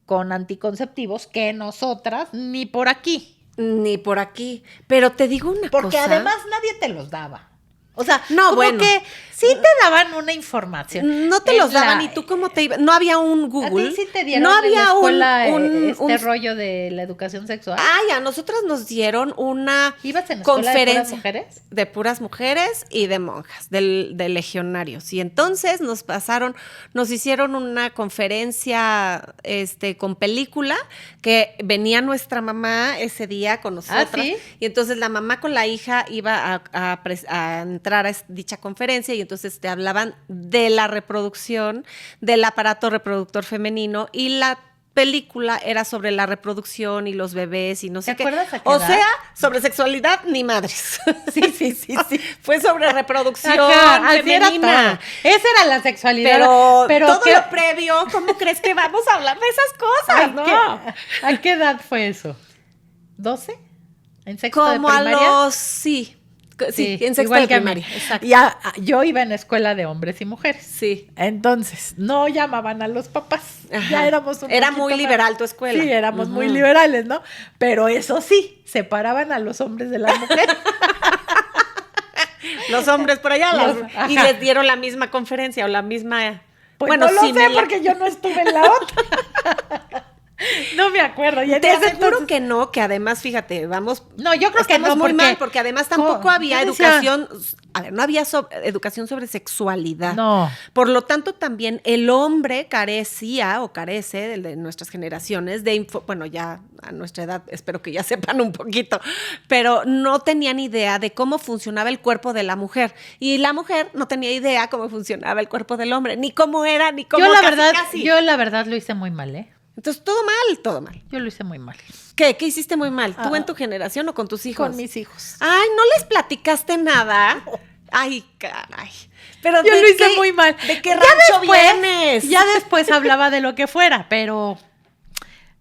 con anticonceptivos que nosotras ni por aquí. Ni por aquí. Pero te digo una cosa. Porque además nadie te los daba. O sea, no, como que sí te daban una información. No te los daban, ¿y tú cómo te ibas? No había un Google. ¿A ti sí te dieron no había en la escuela un rollo de la educación sexual? Ay, a nosotras nos dieron una ¿Ibas en conferencia de puras mujeres? De puras mujeres y de monjas, de legionarios. Y entonces nos hicieron una conferencia con película, que venía nuestra mamá ese día con nosotras. ¿Ah, sí? Y entonces la mamá con la hija iba a entrar a dicha conferencia y entonces te hablaban de la reproducción, del aparato reproductor femenino, y la película era sobre la reproducción y los bebés y no sé qué. ¿Te acuerdas a qué O edad? sea, sobre sexualidad ni madres. Sí. Fue sobre reproducción femenina. Esa era la sexualidad. Pero todo lo previo, ¿cómo crees que vamos a hablar de esas cosas? No. ¿A qué edad fue eso? ¿12? ¿En sexto de Como primaria? Sí, en sexto de primaria. Exacto. Ya, yo iba en la escuela de hombres y mujeres. Sí. Entonces, no llamaban a los papás. Ajá. Ya éramos Era muy liberal tu escuela. Sí, éramos muy liberales, ¿no? Pero eso sí, separaban a los hombres de las mujeres. Los hombres por allá y les dieron la misma conferencia o la misma... Pues bueno, no lo sé porque yo no estuve en la otra. No me acuerdo. Y te aseguro que no, que además, fíjate, vamos... No, yo creo que no, muy mal, porque además tampoco había educación... A ver, no había educación sobre sexualidad. No. Por lo tanto, también el hombre carecía o carece de nuestras generaciones de bueno, ya a nuestra edad espero que ya sepan un poquito, pero no tenían idea de cómo funcionaba el cuerpo de la mujer. Y la mujer no tenía idea cómo funcionaba el cuerpo del hombre, ni cómo era, ni cómo casi. Yo la verdad lo hice muy mal, ¿eh? Entonces, todo mal. Yo lo hice muy mal. ¿Qué hiciste muy mal? ¿Tú en tu generación o con tus hijos? Con mis hijos. Ay, ¿no les platicaste nada? No. Ay, caray. Pero yo lo hice muy mal. ¿De qué rancho vienes? Ya después hablaba de lo que fuera, pero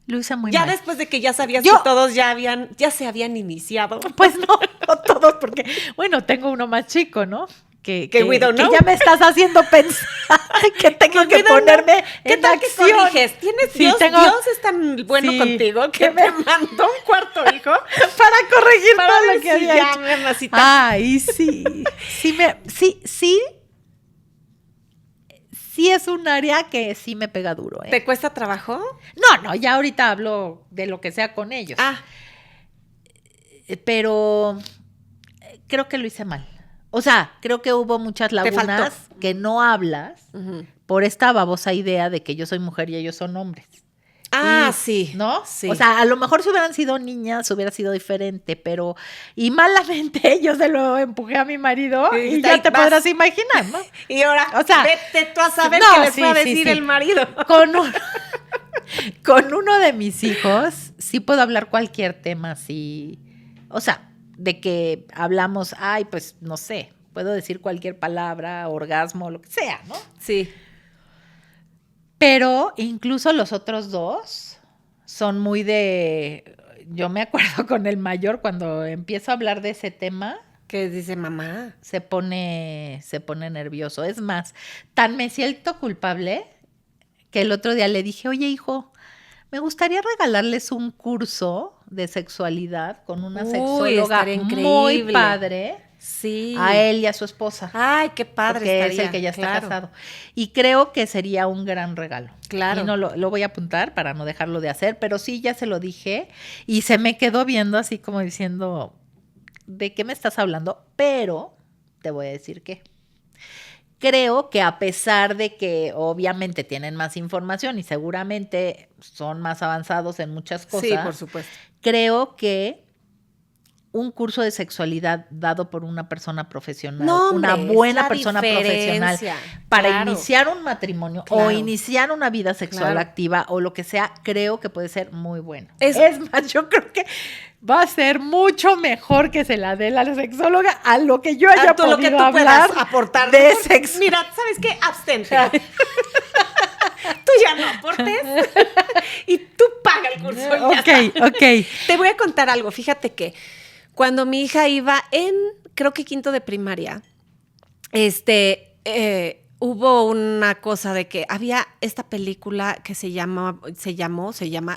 lo hice muy mal. Ya después de que ya sabías que todos ya se habían iniciado. Pues no todos, porque, bueno, tengo uno más chico, ¿no? Que ya me estás haciendo pensar que tengo que ponerme en acción. ¿Qué corriges? Dios es tan bueno contigo que me mandó un cuarto hijo para corregir todo lo que había hecho. Ay, sí. Sí es un área que sí me pega duro. ¿Te cuesta trabajo? No, ya ahorita hablo de lo que sea con ellos. Pero creo que lo hice mal. O sea, creo que hubo muchas lagunas que no hablas por esta babosa idea de que yo soy mujer y ellos son hombres. Sí. ¿No? Sí. O sea, a lo mejor si hubieran sido niñas hubiera sido diferente, pero... Y malamente yo se lo empujé a mi marido y ya te podrás imaginar, ¿no? Y ahora, o sea, vete tú a saber qué les va a decir el marido. Con uno de mis hijos sí puedo hablar cualquier tema así. O sea, de que hablamos, pues no sé, puedo decir cualquier palabra, orgasmo, lo que sea, ¿no? Sí. Pero incluso los otros dos son muy de... Yo me acuerdo con el mayor, cuando empiezo a hablar de ese tema... ¿Qué dice mamá? Se pone nervioso. Es más, tan me siento culpable que el otro día le dije, oye, hijo, me gustaría regalarles un curso de sexualidad con una sexóloga muy padre. Sí. A él y a su esposa. Ay, qué padre porque estaría. es el que ya está casado. Y creo que sería un gran regalo. Claro. Y no lo voy a apuntar para no dejarlo de hacer, pero sí, ya se lo dije y se me quedó viendo así como diciendo, ¿de qué me estás hablando? Pero te voy a decir que creo que a pesar de que obviamente tienen más información y seguramente son más avanzados en muchas cosas. Sí, por supuesto. Creo que un curso de sexualidad dado por una persona profesional, no, hombre, una buena persona profesional, para iniciar un matrimonio o iniciar una vida sexual activa o lo que sea, creo que puede ser muy bueno. Es más, yo creo que va a ser mucho mejor que se la dé la sexóloga a lo que yo haya podido lo que tú hablar aportar de sexo. Mira, ¿sabes qué? Abstente. Tú ya no aportes y tú paga el curso. Ok. Te voy a contar algo. Fíjate que cuando mi hija iba en, creo que quinto de primaria, hubo una cosa de que había esta película que se llama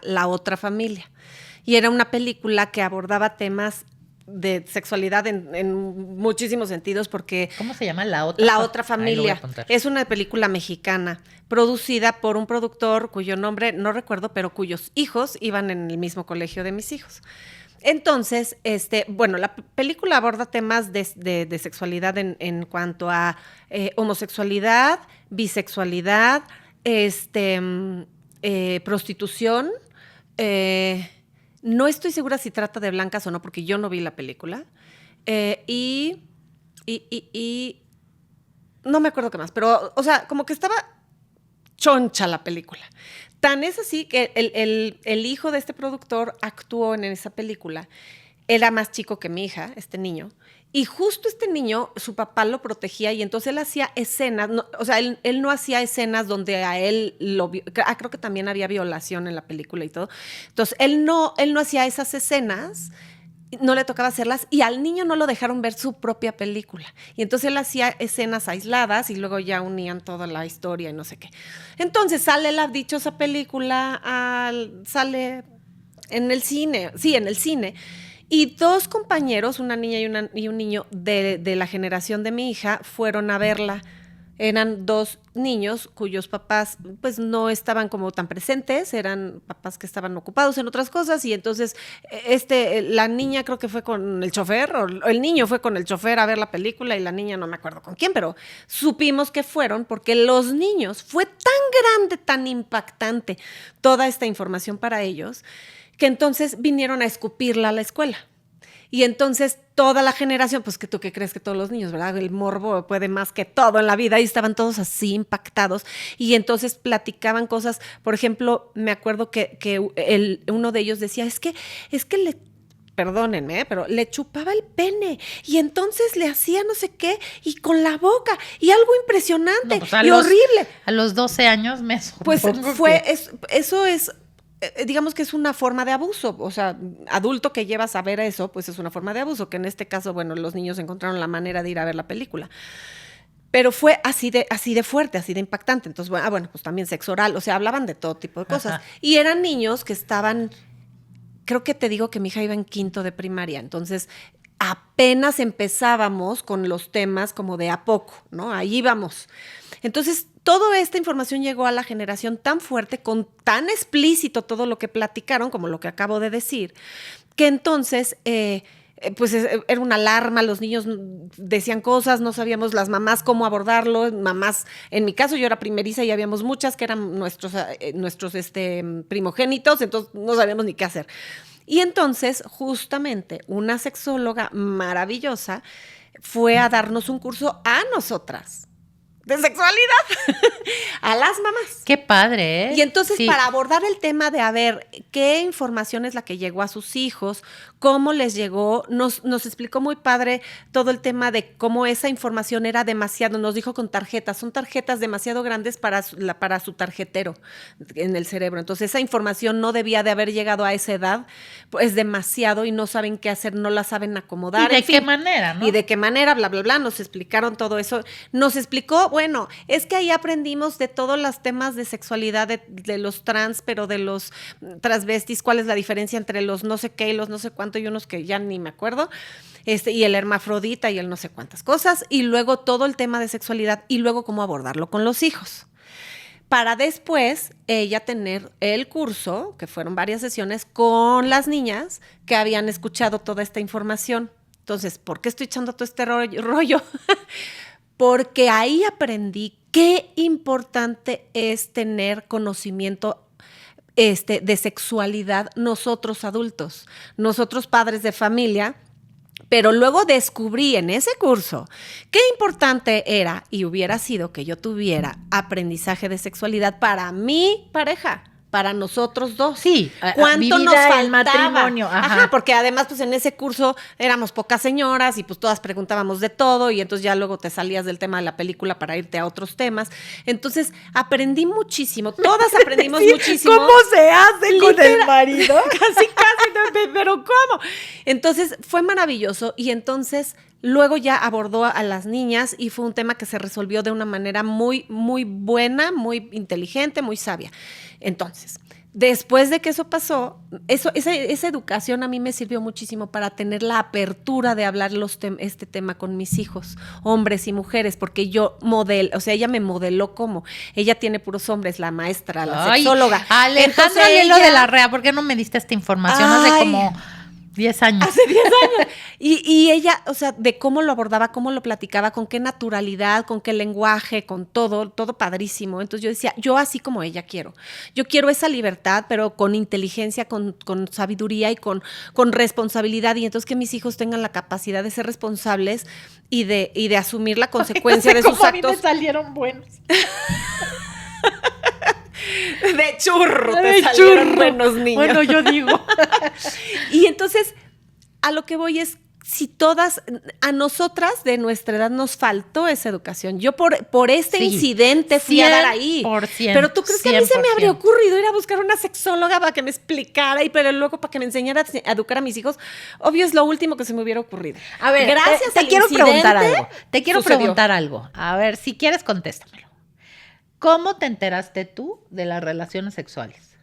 La Otra Familia. Y era una película que abordaba temas de sexualidad en muchísimos sentidos porque... ¿Cómo se llama? La Otra Familia. Es una película mexicana producida por un productor cuyo nombre no recuerdo, pero cuyos hijos iban en el mismo colegio de mis hijos. Entonces, la película aborda temas de sexualidad en cuanto a homosexualidad, bisexualidad, prostitución. No estoy segura si trata de blancas o no, porque yo no vi la película. Y no me acuerdo qué más, pero, o sea, como que estaba choncha la película. Tan es así que el hijo de este productor actuó en esa película. Era más chico que mi hija, este niño. Y justo este niño, su papá lo protegía y entonces él hacía escenas, él no hacía escenas donde a él creo que también había violación en la película y todo. Entonces, él no hacía esas escenas, no le tocaba hacerlas y al niño no lo dejaron ver su propia película. Y entonces él hacía escenas aisladas y luego ya unían toda la historia y no sé qué. Entonces sale la dichosa película, sale en el cine, y dos compañeros, una niña y un niño de la generación de mi hija, fueron a verla. Eran dos niños cuyos papás pues no estaban como tan presentes, eran papás que estaban ocupados en otras cosas y entonces la niña creo que fue con el chofer o el niño fue con el chofer a ver la película y la niña no me acuerdo con quién, pero supimos que fueron porque los niños fue tan grande, tan impactante toda esta información para ellos que entonces vinieron a escupirla a la escuela. Y entonces toda la generación, pues que tú qué crees que todos los niños, ¿verdad? El morbo puede más que todo en la vida y estaban todos así impactados y entonces platicaban cosas. Por ejemplo, me acuerdo que uno de ellos decía, es que perdónenme, pero le chupaba el pene y entonces le hacía no sé qué y con la boca y algo impresionante horrible. A los 12 años me supongo. Pues eso es... digamos que es una forma de abuso, o sea, adulto que llevas a ver eso, pues es una forma de abuso, que en este caso, bueno, los niños encontraron la manera de ir a ver la película. Pero fue así de fuerte, así de impactante. Entonces, bueno, pues también sexo oral, o sea, hablaban de todo tipo de cosas. Ajá. Y eran niños que estaban, creo que te digo que mi hija iba en quinto de primaria, entonces apenas empezábamos con los temas como de a poco, ¿no? Ahí íbamos. Entonces, toda esta información llegó a la generación tan fuerte, con tan explícito todo lo que platicaron, como lo que acabo de decir, que entonces, pues era una alarma, los niños decían cosas, no sabíamos las mamás cómo abordarlo, mamás, en mi caso yo era primeriza y habíamos muchas que eran nuestros primogénitos, entonces no sabíamos ni qué hacer. Y entonces, justamente, una sexóloga maravillosa fue a darnos un curso a nosotras de sexualidad, a las mamás. ¡Qué padre! ¿Eh? Y entonces, sí, para abordar el tema de, a ver, qué información es la que llegó a sus hijos, cómo les llegó, nos explicó muy padre todo el tema de cómo esa información era demasiado, nos dijo con tarjetas, son tarjetas demasiado grandes para su tarjetero en el cerebro. Entonces, esa información no debía de haber llegado a esa edad, pues demasiado y no saben qué hacer, no la saben acomodar. ¿Y de qué manera, no? Y de qué manera, bla, bla, bla, nos explicaron todo eso. Nos explicó, bueno, es que ahí aprendimos de todos los temas de sexualidad, de los trans, pero de los transvestis, cuál es la diferencia entre los no sé qué y los no sé cuánto y unos que ya ni me acuerdo. y el hermafrodita y el no sé cuántas cosas, y luego todo el tema de sexualidad y luego cómo abordarlo con los hijos. Para después ella tener el curso, que fueron varias sesiones, con las niñas que habían escuchado toda esta información. Entonces, ¿por qué estoy echando todo este rollo? Porque ahí aprendí qué importante es tener conocimiento de sexualidad nosotros adultos, nosotros padres de familia. Pero luego descubrí en ese curso qué importante era y hubiera sido que yo tuviera aprendizaje de sexualidad para mi pareja, para nosotros dos. Sí, ¿cuánto nos faltaba? El matrimonio. Ajá, porque además pues en ese curso éramos pocas señoras y pues todas preguntábamos de todo y entonces ya luego te salías del tema de la película para irte a otros temas. Entonces aprendí muchísimo, todas aprendimos muchísimo. ¿Cómo se hace con el marido? Casi, pero ¿cómo? Entonces fue maravilloso y entonces luego ya abordó a las niñas y fue un tema que se resolvió de una manera muy, muy buena, muy inteligente, muy sabia. Entonces, después de que eso pasó, esa educación a mí me sirvió muchísimo para tener la apertura de hablar este tema con mis hijos, hombres y mujeres, porque ella me modeló como. Ella tiene puros hombres, la maestra, la sexóloga. Alejandra Lelo de la Rea, ¿por qué no me diste esta información hace como 10 años? Hace 10 años. Y ella, o sea, de cómo lo abordaba, cómo lo platicaba, con qué naturalidad, con qué lenguaje, con todo padrísimo. Entonces yo decía, yo así como ella quiero. Yo quiero esa libertad, pero con inteligencia, con sabiduría y con responsabilidad. Y entonces que mis hijos tengan la capacidad de ser responsables y de asumir la consecuencia de sus actos. A mí me salieron buenos. De churro te salieron buenos niños. Bueno, yo digo. Y entonces, a lo que voy es, si a nosotras de nuestra edad nos faltó esa educación. Yo por este incidente fui a dar ahí. Pero ¿tú crees que a mí se me habría ocurrido ir a buscar una sexóloga para que me explicara pero luego para que me enseñara a educar a mis hijos? Obvio, es lo último que se me hubiera ocurrido. A ver, gracias te quiero preguntar algo. Te quiero preguntar algo. A ver, si quieres, contéstamelo. ¿Cómo te enteraste tú de las relaciones sexuales?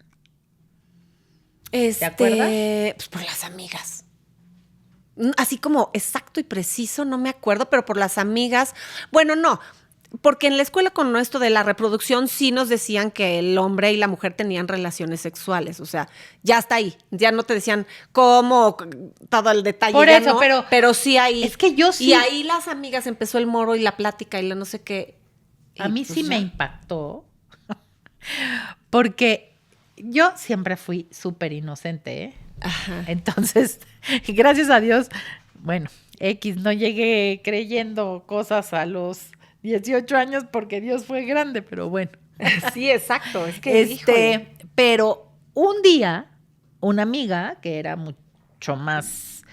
¿Te acuerdas? Pues por las amigas. Así como exacto y preciso, no me acuerdo, pero por las amigas. Bueno, no, porque en la escuela con esto de la reproducción sí nos decían que el hombre y la mujer tenían relaciones sexuales. O sea, ya está ahí. Ya no te decían cómo, todo el detalle. Por eso, no, pero sí ahí. Es que yo sí. Y ahí las amigas empezó el moro y la plática y la no sé qué. A mí pues sí me impactó, porque yo siempre fui súper inocente, ¿eh? Ajá. Entonces, gracias a Dios, bueno, no llegué creyendo cosas a los 18 años porque Dios fue grande, pero bueno. Sí, exacto. Es que, pero un día, una amiga que era mucho más,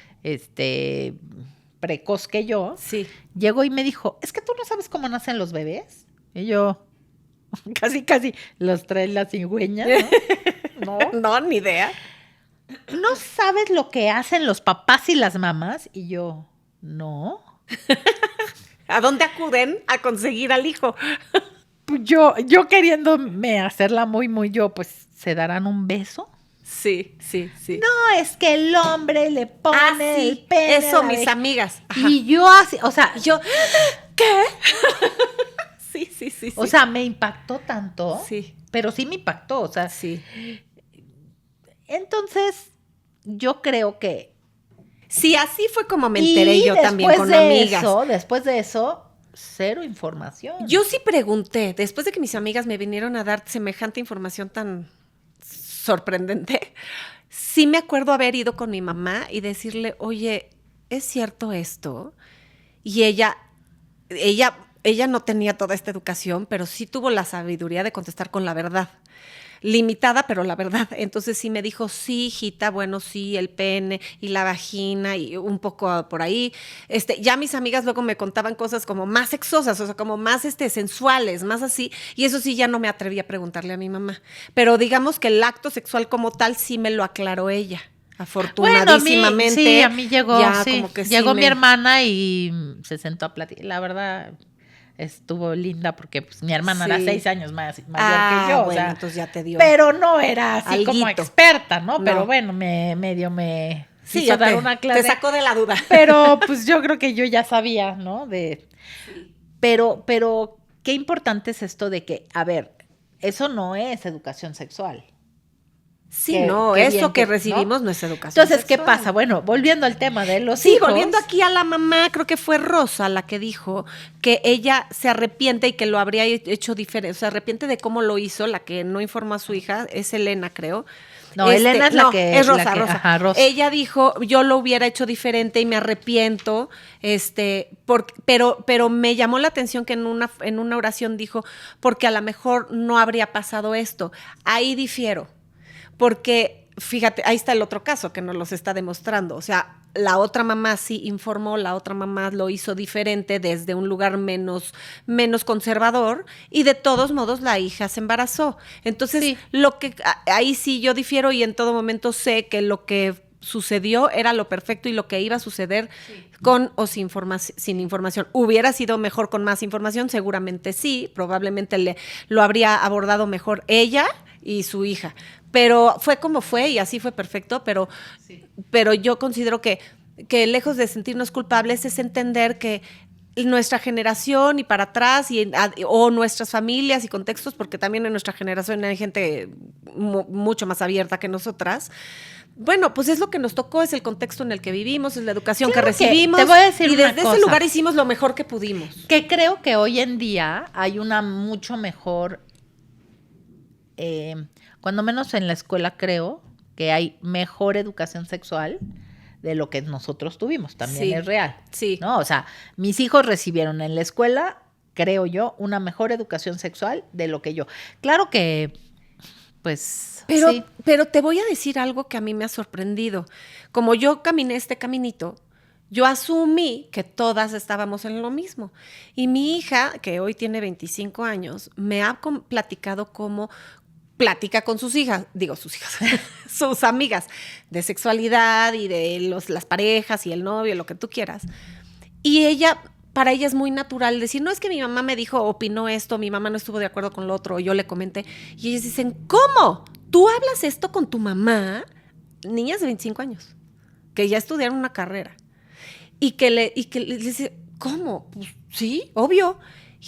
precoz que yo, sí, llegó y me dijo, ¿es que tú no sabes cómo nacen los bebés? Y yo, casi los trae la cigüeña, ¿no? No, ni idea. ¿No sabes lo que hacen los papás y las mamás? Y yo, no. ¿A dónde acuden a conseguir al hijo? Yo queriéndome hacerla muy, muy yo, pues, ¿se darán un beso? Sí. No, es que el hombre le pone el pene. Eso, mis amigas. Ajá. Y yo así, o sea, ¿qué? Sí. O sea, me impactó tanto. Sí. Pero sí me impactó, o sea. Sí. Entonces, yo creo que... Sí, así fue como me enteré yo también con amigas. Después de eso, cero información. Yo sí pregunté, después de que mis amigas me vinieron a dar semejante información tan sorprendente, sí me acuerdo haber ido con mi mamá y decirle, oye, ¿es cierto esto? Y ella no tenía toda esta educación, pero sí tuvo la sabiduría de contestar con la verdad. Limitada, pero la verdad. Entonces sí me dijo, sí, hijita, bueno, sí, el pene y la vagina y un poco por ahí. Ya mis amigas luego me contaban cosas como más sexosas, o sea, como más sensuales, más así. Y eso sí ya no me atreví a preguntarle a mi mamá. Pero digamos que el acto sexual como tal sí me lo aclaró ella. Afortunadísimamente. Sí, a mí llegó, ya, sí. Como que llegó mi hermana y se sentó a platicar. La verdad... estuvo linda porque pues, mi hermana era 6 años mayor que yo. Bueno, o sea, entonces ya te dio. Pero no era así alguito. como experta, ¿no? Pero bueno, medio me Sí, quiso dar una clase. Te sacó de la duda. Pero pues yo creo que yo ya sabía, ¿no? Pero qué importante es esto de que, a ver, eso no es educación sexual. Sí, eso que recibimos no es educación Entonces, sexual. ¿qué pasa? Bueno, volviendo al tema de los hijos. Sí, volviendo aquí a la mamá, creo que fue Rosa la que dijo que ella se arrepiente y que lo habría hecho diferente. Se arrepiente de cómo lo hizo, la que no informó a su hija, es Elena, creo. No, Elena es la que... Es Rosa, Rosa. Ajá, Rosa. Ella dijo, yo lo hubiera hecho diferente y me arrepiento, pero me llamó la atención que en una oración dijo, porque a lo mejor no habría pasado esto. Ahí difiero, porque... Fíjate, ahí está el otro caso que nos los está demostrando. O sea, la otra mamá sí informó, la otra mamá lo hizo diferente desde un lugar menos conservador y de todos modos la hija se embarazó. Entonces, ahí sí yo difiero y en todo momento sé que lo que sucedió era lo perfecto y lo que iba a suceder con o sin información. ¿Hubiera sido mejor con más información? Seguramente sí, probablemente lo habría abordado mejor ella y su hija. Pero fue como fue y así fue perfecto, pero yo considero que lejos de sentirnos culpables es entender que nuestra generación y para atrás o nuestras familias y contextos, porque también en nuestra generación hay gente mucho más abierta que nosotras. Bueno, pues es lo que nos tocó, es el contexto en el que vivimos, es la educación que recibimos. Te voy a decir y desde ese lugar hicimos lo mejor que pudimos. Que creo que hoy en día hay una mucho mejor... cuando menos en la escuela creo que hay mejor educación sexual de lo que nosotros tuvimos, también es real. Sí. ¿No? O sea, mis hijos recibieron en la escuela, creo yo, una mejor educación sexual de lo que yo. Claro que, pues... Pero te voy a decir algo que a mí me ha sorprendido. Como yo caminé este caminito, yo asumí que todas estábamos en lo mismo. Y mi hija, que hoy tiene 25 años, me ha platicado cómo platica con sus hijas, sus amigas, de sexualidad y de las parejas y el novio, lo que tú quieras. Y para ella es muy natural decir, no es que mi mamá me dijo, opinó esto, mi mamá no estuvo de acuerdo con lo otro, o yo le comenté. Y ellas dicen, ¿cómo? ¿Tú hablas esto con tu mamá? Niñas de 25 años, que ya estudiaron una carrera. Y que le dice, ¿cómo? Pues sí, obvio.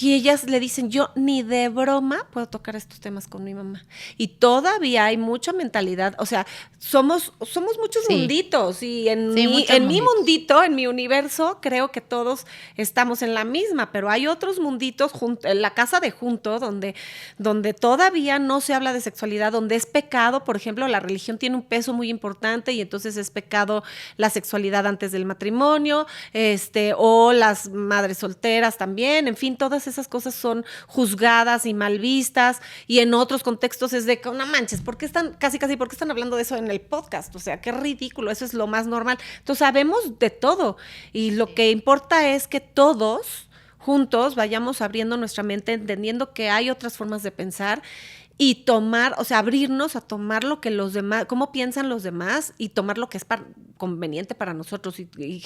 Y ellas le dicen, yo ni de broma puedo tocar estos temas con mi mamá. Y todavía hay mucha mentalidad, o sea, somos muchos munditos. Y en mi mundito, en mi universo, creo que todos estamos en la misma, pero hay otros munditos, en la casa de junto, donde todavía no se habla de sexualidad, donde es pecado. Por ejemplo, la religión tiene un peso muy importante y entonces es pecado la sexualidad antes del matrimonio, o las madres solteras también, en fin, todas esas cosas son juzgadas y mal vistas, y en otros contextos es de que no manches, ¿por qué están ¿por qué están hablando de eso en el podcast? O sea, qué ridículo, eso es lo más normal. Entonces sabemos de todo y lo que importa es que todos juntos vayamos abriendo nuestra mente, entendiendo que hay otras formas de pensar y abrirnos a tomar lo que los demás, cómo piensan los demás y tomar lo que es conveniente para nosotros y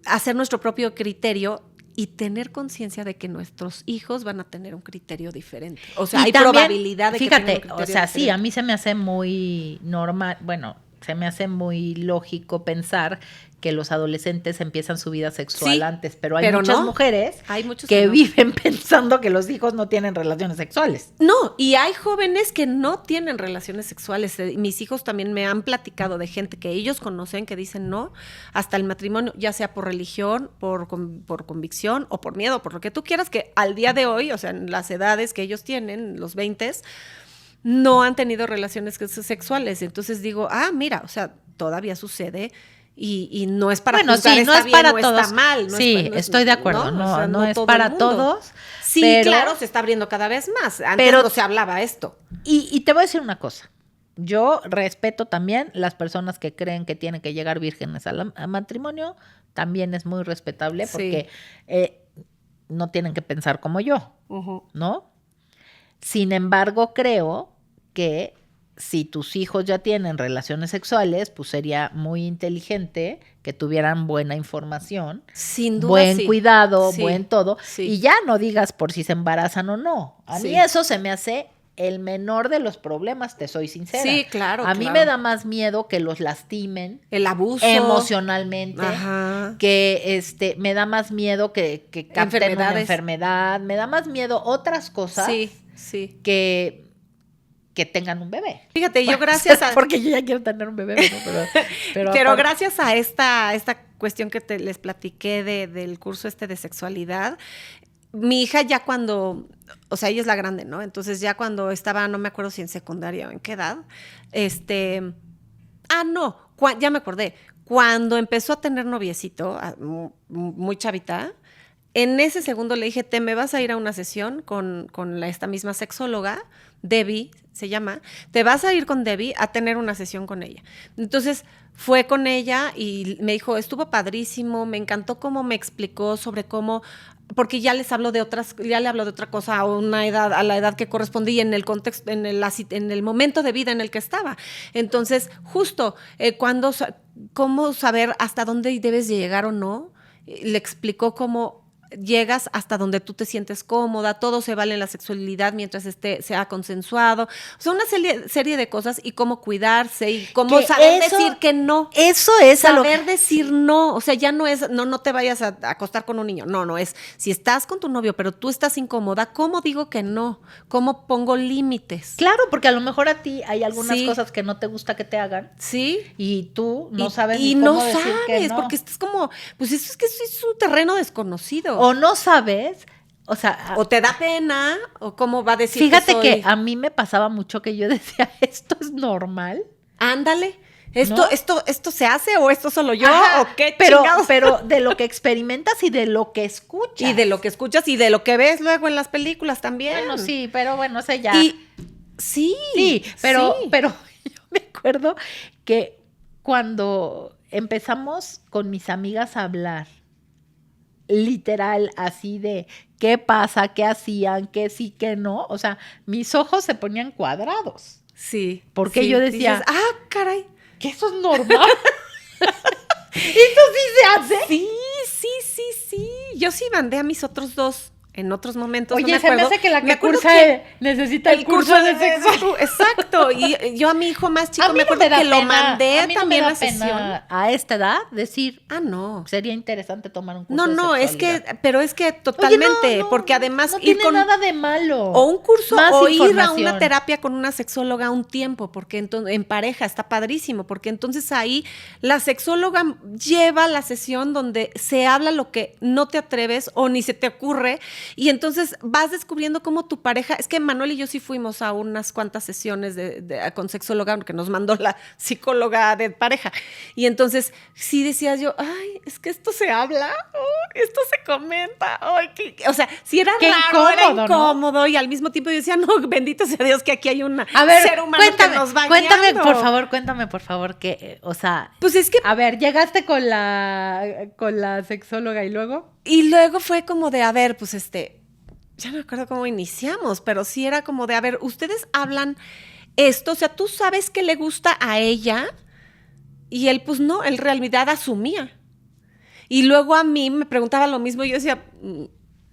hacer nuestro propio criterio y tener conciencia de que nuestros hijos van a tener un criterio diferente. O sea, hay probabilidad de que tengan un criterio diferente. Sí, a mí se me hace muy normal, se me hace muy lógico pensar que los adolescentes empiezan su vida sexual antes, pero hay muchas mujeres que viven pensando que los hijos no tienen relaciones sexuales. No, y hay jóvenes que no tienen relaciones sexuales. Mis hijos también me han platicado de gente que ellos conocen que dicen no hasta el matrimonio, ya sea por religión, por convicción o por miedo, por lo que tú quieras, que al día de hoy, o sea, en las edades que ellos tienen, los 20s, no han tenido relaciones sexuales. Entonces digo, mira, o sea, todavía sucede. Y no es para juzgar, no es bien, para no todos. Está mal. Estoy de acuerdo. No es para todos. Sí, pero, claro, se está abriendo cada vez más. Antes no se hablaba esto. Y te voy a decir una cosa. Yo respeto también las personas que creen que tienen que llegar vírgenes al matrimonio. También es muy respetable porque no tienen que pensar como yo, ¿no? Sin embargo, creo que si tus hijos ya tienen relaciones sexuales, pues sería muy inteligente que tuvieran buena información, sin duda, buen cuidado, buen todo, sí. Y ya no digas por si se embarazan o no. A mí eso se me hace el menor de los problemas, te soy sincera. Sí, claro. A mí me da más miedo que los lastimen. El abuso. Emocionalmente. Ajá. Que me da más miedo que capten una enfermedad. Me da más miedo otras cosas. Sí. Que tengan un bebé. Fíjate, yo gracias a... Porque yo ya quiero tener un bebé, ¿no? Pero gracias a esta cuestión que les platiqué del curso de sexualidad, mi hija ya cuando, o sea, ella es la grande, ¿no? Entonces ya cuando estaba, no me acuerdo si en secundaria o en qué edad, ya me acordé, cuando empezó a tener noviecito, muy chavita, en ese segundo le dije, me vas a ir a una sesión con esta misma sexóloga, Debbie se llama, te vas a ir con Debbie a tener una sesión con ella. Entonces fue con ella y me dijo, estuvo padrísimo, me encantó cómo me explicó sobre cómo, porque ya le habló de otra cosa a la edad que correspondía en el contexto, en el momento de vida en el que estaba. Entonces, justo cómo saber hasta dónde debes llegar o no, le explicó cómo llegas hasta donde tú te sientes cómoda, todo se vale en la sexualidad mientras sea consensuado, o sea, una serie de cosas y cómo cuidarse y cómo saber decir que no. Eso es saber decir no, o sea, ya no es, no te vayas a acostar con un niño, no es, si estás con tu novio pero tú estás incómoda, ¿cómo digo que no? ¿Cómo pongo límites? Claro, porque a lo mejor a ti hay algunas cosas que no te gusta que te hagan. Sí. Y tú no sabes ni cómo decir que no. Porque estás como, pues eso es un terreno desconocido. O no sabes, o sea... O te da pena, o cómo va a decir fíjate que a mí me pasaba mucho que yo decía, ¿esto es normal? Ándale. ¿Esto se hace o esto solo yo? Ajá, ¿o qué chingados? Pero de lo que experimentas y de lo que escuchas. Y de lo que escuchas y de lo que ves luego en las películas también. Bueno, sí, pero bueno, sé ya. Sí, pero yo me acuerdo que cuando empezamos con mis amigas a hablar, literal, así de qué pasa, qué hacían, qué sí, qué no. O sea, mis ojos se ponían cuadrados. Sí. Porque yo decía, dices, caray, que eso es normal. ¿Eso sí se hace? Sí. Yo sí mandé a mis otros dos en otros momentos. Oye, no me se me hace que la que cursa necesita el curso de sexo. Exacto. Y yo a mi hijo más chico me acuerdo que lo mandé también a la sesión. A esta edad decir, no. Sería interesante tomar un curso de sexualidad. Pero es que totalmente, Oye, porque además no tiene nada de malo. O un curso más o ir a una terapia con una sexóloga un tiempo, porque entonces en pareja está padrísimo, porque entonces ahí la sexóloga lleva la sesión donde se habla lo que no te atreves o ni se te ocurre. Y entonces vas descubriendo cómo tu pareja, es que Manuel y yo sí fuimos a unas cuantas sesiones con sexóloga, que nos mandó la psicóloga de pareja. Y entonces sí decías yo, es que esto se habla, esto se comenta, o sea, si era raro, era incómodo, ¿no? Y al mismo tiempo yo decía, no, bendito sea Dios que aquí hay un ser humano que nos va guiando. Cuéntame por favor que, o sea, pues es que, a ver, llegaste con la sexóloga y luego. Y luego fue como de, pues ya no me acuerdo cómo iniciamos, pero sí era como de, ustedes hablan esto, o sea, tú sabes que le gusta a ella y él, pues no, en realidad asumía. Y luego a mí me preguntaba lo mismo y yo decía,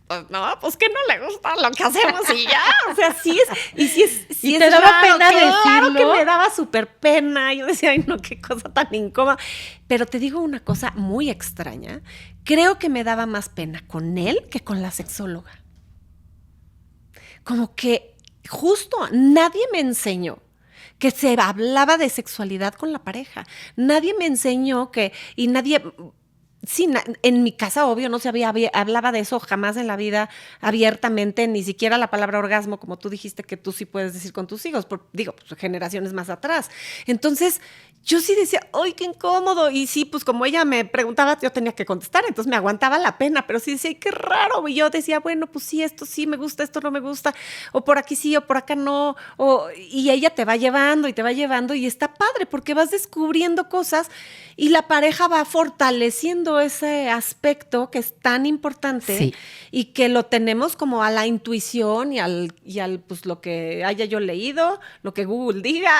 pues no, pues que no le gusta lo que hacemos y ya, o sea, sí es, y sí es, sí ¿Y es te daba raro, pena decirlo? Claro que me daba súper pena, yo decía, no, qué cosa tan incómoda, pero te digo una cosa muy extraña, creo que me daba más pena con él que con la sexóloga, como que justo nadie me enseñó que se hablaba de sexualidad con la pareja, nadie me enseñó y nadie... Sí, en mi casa, obvio, no se hablaba de eso jamás en la vida abiertamente, ni siquiera la palabra orgasmo, como tú dijiste que tú sí puedes decir con tus hijos, pues generaciones más atrás. Entonces, yo sí decía, ¡ay, qué incómodo! Y sí, pues como ella me preguntaba, yo tenía que contestar, entonces me aguantaba la pena, pero sí decía, ¡ay, qué raro! Y yo decía, bueno, pues sí, esto sí me gusta, esto no me gusta, o por aquí sí, o por acá no, y ella te va llevando y está padre, porque vas descubriendo cosas y la pareja va fortaleciendo todo ese aspecto que es tan importante y que lo tenemos como a la intuición y al pues lo que haya yo leído, lo que Google diga.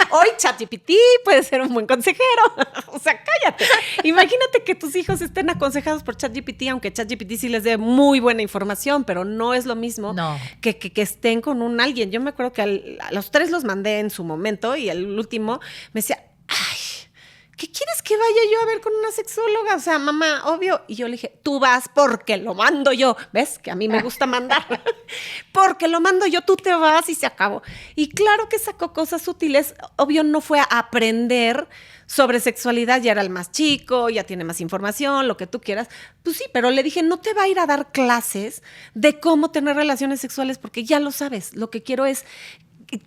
Hoy ChatGPT puede ser un buen consejero. O sea, cállate. Imagínate que tus hijos estén aconsejados por ChatGPT, aunque ChatGPT sí les dé muy buena información, pero no es lo mismo que estén con un alguien. Yo me acuerdo que a los 3 los mandé en su momento y el último me decía, ay, ¿qué quieres que vaya yo a ver con una sexóloga? O sea, mamá, obvio. Y yo le dije, tú vas porque lo mando yo. ¿Ves? Que a mí me gusta mandar. Porque lo mando yo, tú te vas y se acabó. Y claro que sacó cosas útiles. Obvio, no fue a aprender sobre sexualidad. Ya era el más chico, ya tiene más información, lo que tú quieras. Pues sí, pero le dije, no te va a ir a dar clases de cómo tener relaciones sexuales porque ya lo sabes. Lo que quiero es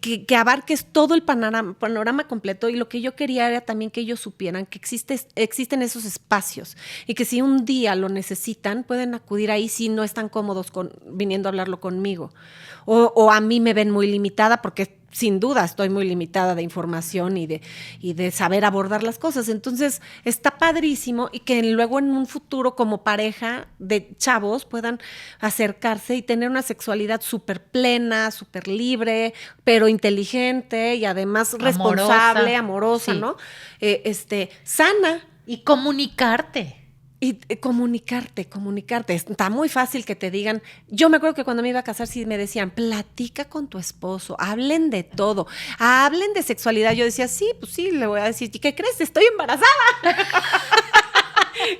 que abarques todo el panorama completo, y lo que yo quería era también que ellos supieran que existen esos espacios y que si un día lo necesitan pueden acudir ahí si no están cómodos viniendo a hablarlo conmigo o a mí me ven muy limitada porque sin duda estoy muy limitada de información y de saber abordar las cosas. Entonces está padrísimo y que luego en un futuro como pareja de chavos puedan acercarse y tener una sexualidad súper plena, súper libre, pero inteligente y además responsable, amorosa, ¿no? Sana. Y comunicarte. Y comunicarte. Está muy fácil que te digan. Yo me acuerdo que cuando me iba a casar sí me decían, platica con tu esposo, hablen de todo, hablen de sexualidad. Yo decía, sí, pues sí, le voy a decir, ¿y qué crees? Estoy embarazada.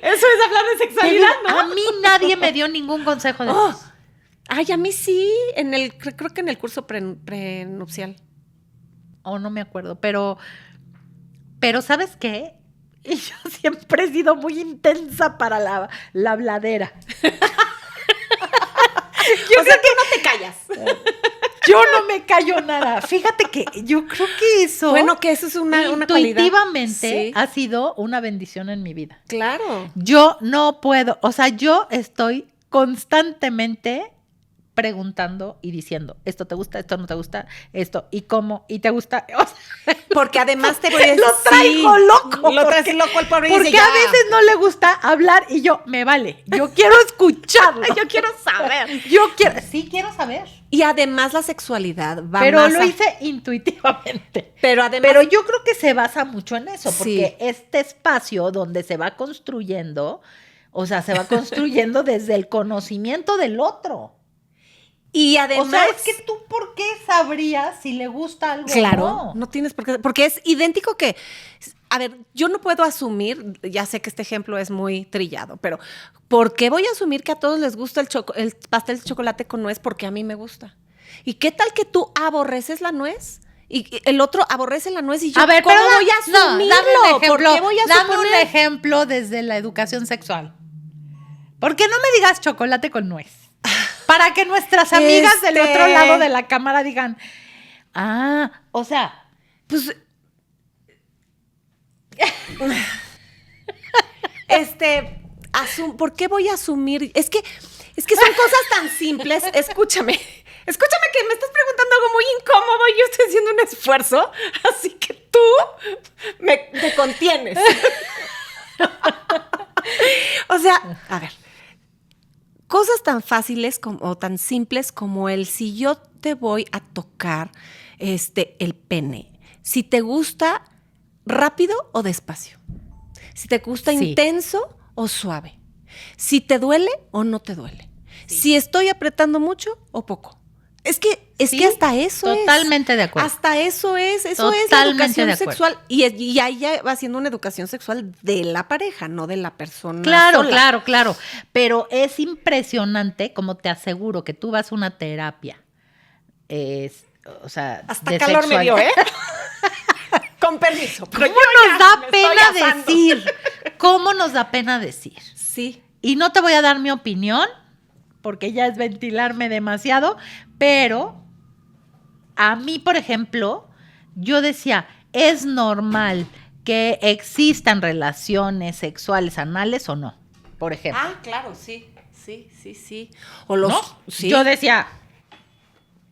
Eso es hablar de sexualidad, ¿no? A mí nadie me dio ningún consejo de eso. Ay, a mí sí, creo que en el curso prenupcial. No me acuerdo, pero ¿sabes qué? Y yo siempre he sido muy intensa para la habladera. Yo creo que no te callas. Yo no me callo nada. Fíjate que yo creo que eso... Bueno, que eso es una cualidad. Intuitivamente ha sido una bendición en mi vida. Claro. Yo no puedo, o sea, yo estoy constantemente preguntando y diciendo, esto te gusta, esto no te gusta, esto, y cómo, y te gusta. O sea, porque además te voy a decir, lo traigo loco. Lo traes loco el pobre. Porque a veces no le gusta hablar y yo, me vale, yo quiero escucharlo. Yo quiero saber. Sí quiero saber. Y además la sexualidad va pero más lo hice intuitivamente. Pero además... Pero yo creo que se basa mucho en eso, porque este espacio donde se va construyendo, o sea, se va construyendo desde el conocimiento del otro. Y además... O sea, es que tú, ¿por qué sabrías si le gusta algo? Claro, no tienes por qué... Porque es idéntico que... A ver, yo no puedo asumir, ya sé que este ejemplo es muy trillado, pero ¿por qué voy a asumir que a todos les gusta el pastel de chocolate con nuez? Porque a mí me gusta. ¿Y qué tal que tú aborreces la nuez? Y el otro aborrece la nuez y yo, ¿cómo voy a asumirlo? ¿Por qué voy a dame un ejemplo desde la educación sexual. ¿Por qué no me digas chocolate con nuez? Para que nuestras amigas del otro lado de la cámara digan, o sea, pues... ¿por qué voy a asumir? Es que son cosas tan simples. Escúchame que me estás preguntando algo muy incómodo y yo estoy haciendo un esfuerzo, así que tú me contienes. O sea, a ver, cosas tan fáciles o tan simples como si yo te voy a tocar el pene, si te gusta rápido o despacio, si te gusta intenso o suave, si te duele o no te duele, si estoy apretando mucho o poco. Es que hasta eso totalmente de acuerdo. Hasta eso es la educación sexual. Y ahí ya va siendo una educación sexual de la pareja, no de la persona sola. Claro. Pero es impresionante, como te aseguro, que tú vas a una terapia. O sea, hasta calor me dio, ¿eh? Con permiso. ¿Cómo nos da pena decir? ¿Cómo nos da pena decir? Sí. Y no te voy a dar mi opinión, porque ya es ventilarme demasiado, pero a mí, por ejemplo, yo decía, es normal que existan relaciones sexuales anales o no, por ejemplo. Claro, sí. O los, ¿no? Sí. Yo decía,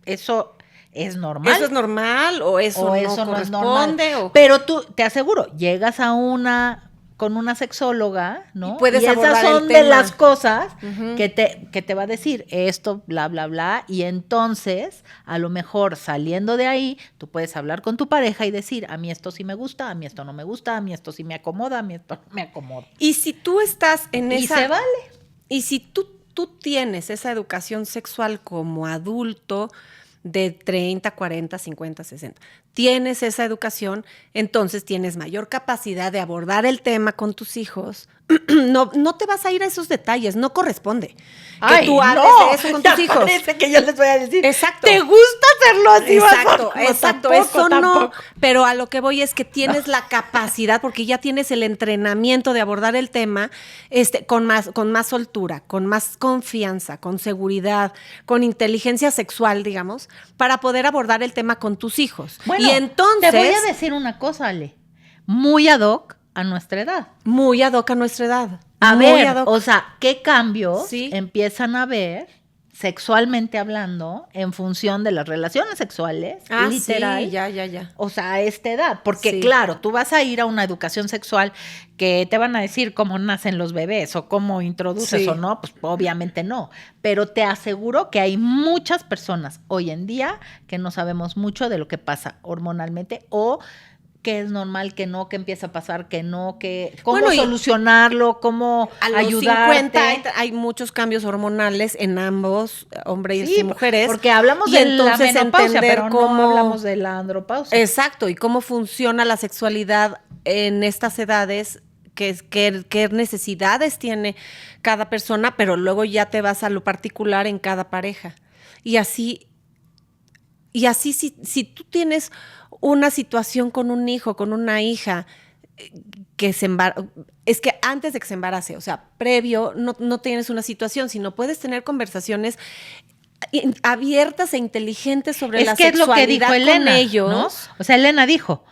eso es normal. ¿Eso es normal o eso no no corresponde? Es normal. Pero tú, te aseguro, llegas a una con una sexóloga, ¿no? Y puedes abordar esas son de las cosas que te va a decir esto, bla, bla, bla, y entonces, a lo mejor saliendo de ahí, tú puedes hablar con tu pareja y decir, a mí esto sí me gusta, a mí esto no me gusta, a mí esto sí me acomoda, a mí esto no me acomoda. Y si tú estás en esa... Y se vale. Y si tú tienes esa educación sexual como adulto de 30, 40, 50, 60, tienes esa educación, entonces tienes mayor capacidad de abordar el tema con tus hijos. No te vas a ir a esos detalles, no corresponde. Que tú hables de eso con tus hijos. Parece que yo les voy a decir, exacto. ¿Te gusta hacerlo así? Exacto, tampoco, eso no. Pero a lo que voy es que tienes la capacidad, porque ya tienes el entrenamiento de abordar el tema con más soltura, con más confianza, con seguridad, con inteligencia sexual, digamos, para poder abordar el tema con tus hijos. Bueno, y entonces, te voy a decir una cosa, Ale, muy ad hoc a nuestra edad. Muy ad hoc a nuestra edad. A ver, o sea, ¿qué cambios empiezan a haber sexualmente hablando en función de las relaciones sexuales? Literal. Sí, ya. O sea, a esta edad. Porque claro, tú vas a ir a una educación sexual que te van a decir cómo nacen los bebés o cómo introduces o no, pues obviamente no. Pero te aseguro que hay muchas personas hoy en día que no sabemos mucho de lo que pasa hormonalmente o que es normal, que no, que empieza a pasar, que no, que cómo solucionarlo, cómo ayudarte. A los 50 hay muchos cambios hormonales en ambos, hombres y mujeres. Porque hablamos de la menopausia, pero no hablamos de la andropausia. Exacto, y cómo funciona la sexualidad en estas edades, qué necesidades tiene cada persona, pero luego ya te vas a lo particular en cada pareja. Y así si tú tienes una situación con un hijo, con una hija que se embaraza, es que antes de que se embarace, o sea, previo, no tienes una situación, sino puedes tener conversaciones abiertas e inteligentes sobre la sexualidad. Es lo que dijo Elena, con ellos, ¿no? O sea, Elena dijo,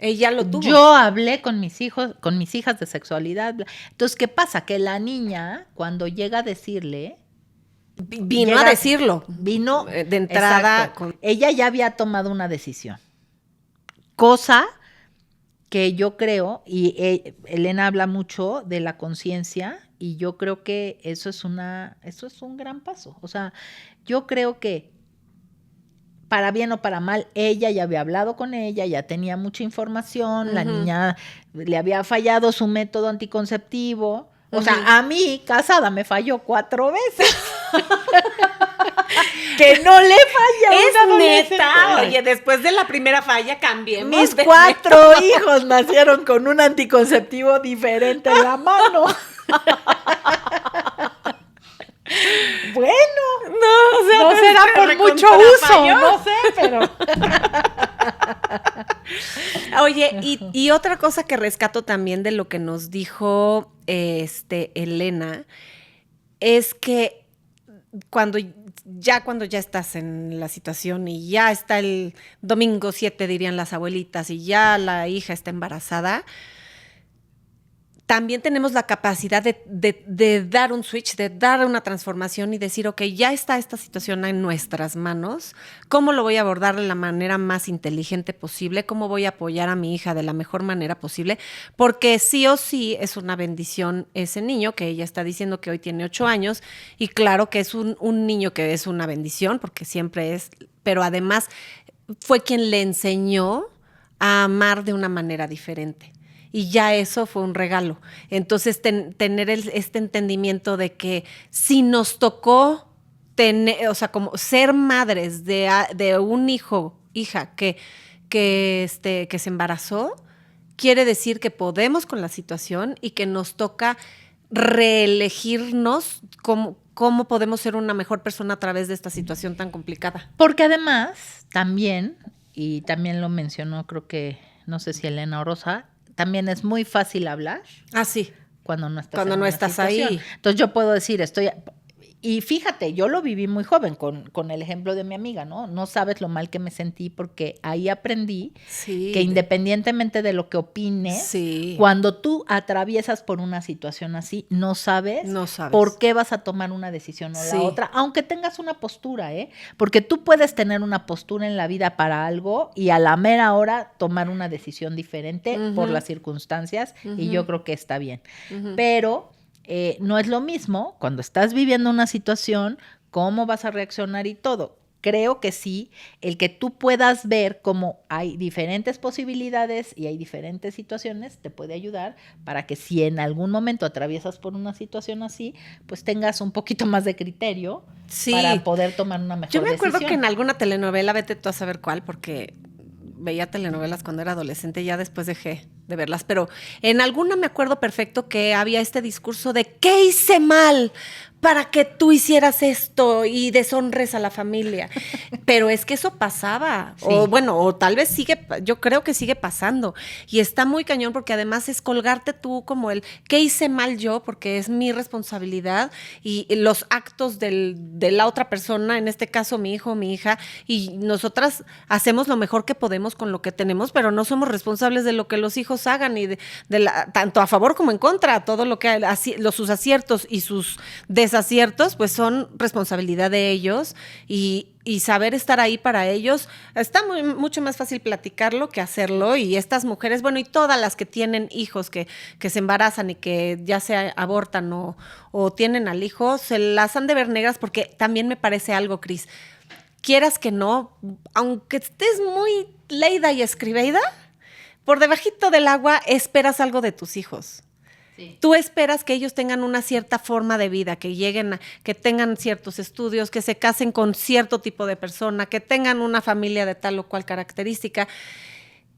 ella lo tuvo. Yo hablé con mis hijas de sexualidad. Entonces, ¿qué pasa? Que la niña, cuando llega a decirle, Vino a decirlo. Vino de entrada. Ella ya había tomado una decisión. Cosa que yo creo, y Elena habla mucho de la conciencia, y yo creo que eso es un gran paso. O sea, yo creo que para bien o para mal, ella ya había hablado con ella, ya tenía mucha información, la niña le había fallado su método anticonceptivo. O sea, a mí, casada, me falló 4 veces. Que no le falla una neta. Oye, después de la primera falla cambiemos. Mis 4 hijos nacieron con un anticonceptivo diferente en la mano. Bueno, no será por mucho uso, no sé, pero... Oye, y otra cosa que rescato también de lo que nos dijo Elena es que cuando ya estás en la situación y ya está el domingo 7, dirían las abuelitas, y ya la hija está embarazada, también tenemos la capacidad de dar un switch, de dar una transformación y decir, ok, ya está esta situación en nuestras manos, ¿cómo lo voy a abordar de la manera más inteligente posible? ¿Cómo voy a apoyar a mi hija de la mejor manera posible? Porque sí o sí es una bendición ese niño, que ella está diciendo que hoy tiene 8 años, y claro que es un niño que es una bendición, porque siempre es, pero además fue quien le enseñó a amar de una manera diferente. Y ya eso fue un regalo. Entonces, tener este entendimiento de que si nos tocó o sea, como ser madres de un hija que se embarazó, quiere decir que podemos con la situación y que nos toca reelegirnos cómo podemos ser una mejor persona a través de esta situación tan complicada. Porque además, también lo mencionó, creo que, no sé si Elena o Rosa, también es muy fácil hablar. Sí. Cuando no estás, cuando no estás ahí. Entonces yo puedo decir, Y fíjate, yo lo viví muy joven con el ejemplo de mi amiga, ¿no? No sabes lo mal que me sentí porque ahí aprendí que independientemente de lo que opines, cuando tú atraviesas por una situación así, no sabes por qué vas a tomar una decisión o la otra, aunque tengas una postura, ¿eh? Porque tú puedes tener una postura en la vida para algo y a la mera hora tomar una decisión diferente por las circunstancias y yo creo que está bien. Pero no es lo mismo cuando estás viviendo una situación, cómo vas a reaccionar y todo. Creo que sí, el que tú puedas ver cómo hay diferentes posibilidades y hay diferentes situaciones te puede ayudar para que si en algún momento atraviesas por una situación así, pues tengas un poquito más de criterio para poder tomar una mejor decisión. Yo me acuerdo que en alguna telenovela, vete tú a saber cuál, porque veía telenovelas cuando era adolescente, ya después dejé de verlas, pero en alguna me acuerdo perfecto que había este discurso de ¿qué hice mal para que tú hicieras esto y deshonres a la familia? Pero es que eso pasaba, o tal vez yo creo que sigue pasando, y está muy cañón porque además es colgarte tú como ¿qué hice mal yo? Porque es mi responsabilidad y los actos de la otra persona, en este caso mi hijo o mi hija, y nosotras hacemos lo mejor que podemos con lo que tenemos, pero no somos responsables de lo que los hijos hagan y tanto a favor como en contra, todo lo que sus aciertos y sus desaciertos, pues son responsabilidad de ellos y saber estar ahí para ellos. Está mucho más fácil platicarlo que hacerlo, y estas mujeres, bueno, y todas las que tienen hijos que se embarazan y que ya se abortan o tienen al hijo, se las han de ver negras, porque también me parece algo, Cris, quieras que no, aunque estés muy leída y escribeida, por debajito del agua esperas algo de tus hijos. Sí. Tú esperas que ellos tengan una cierta forma de vida, que tengan ciertos estudios, que se casen con cierto tipo de persona, que tengan una familia de tal o cual característica.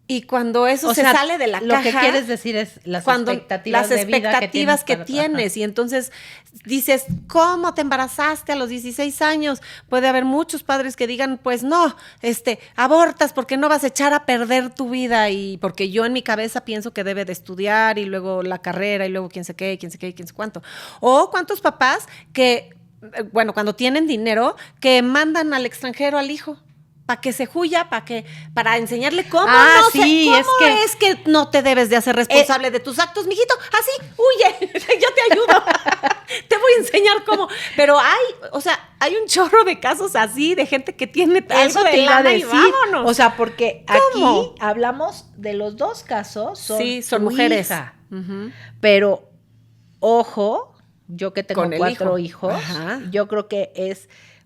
Y cuando eso sale de la caja... Lo que quieres decir es las expectativas que tienes. Y entonces dices, ¿cómo te embarazaste a los 16 años? Puede haber muchos padres que digan, pues no, abortas porque no vas a echar a perder tu vida, y porque yo en mi cabeza pienso que debe de estudiar y luego la carrera y luego quién sé qué, quién sé cuánto. O cuántos papás que, bueno, cuando tienen dinero, que mandan al extranjero al hijo para que se huya, para enseñarle cómo es que no te debes de hacer responsable de tus actos, mijito, así, huye, yo te ayudo, te voy a enseñar cómo. Pero hay un chorro de casos así, de gente que tiene algo de lana y vámonos. O sea, porque aquí hablamos de los dos casos, son mujeres. Pero, ojo, yo que tengo 4 hijos, yo creo que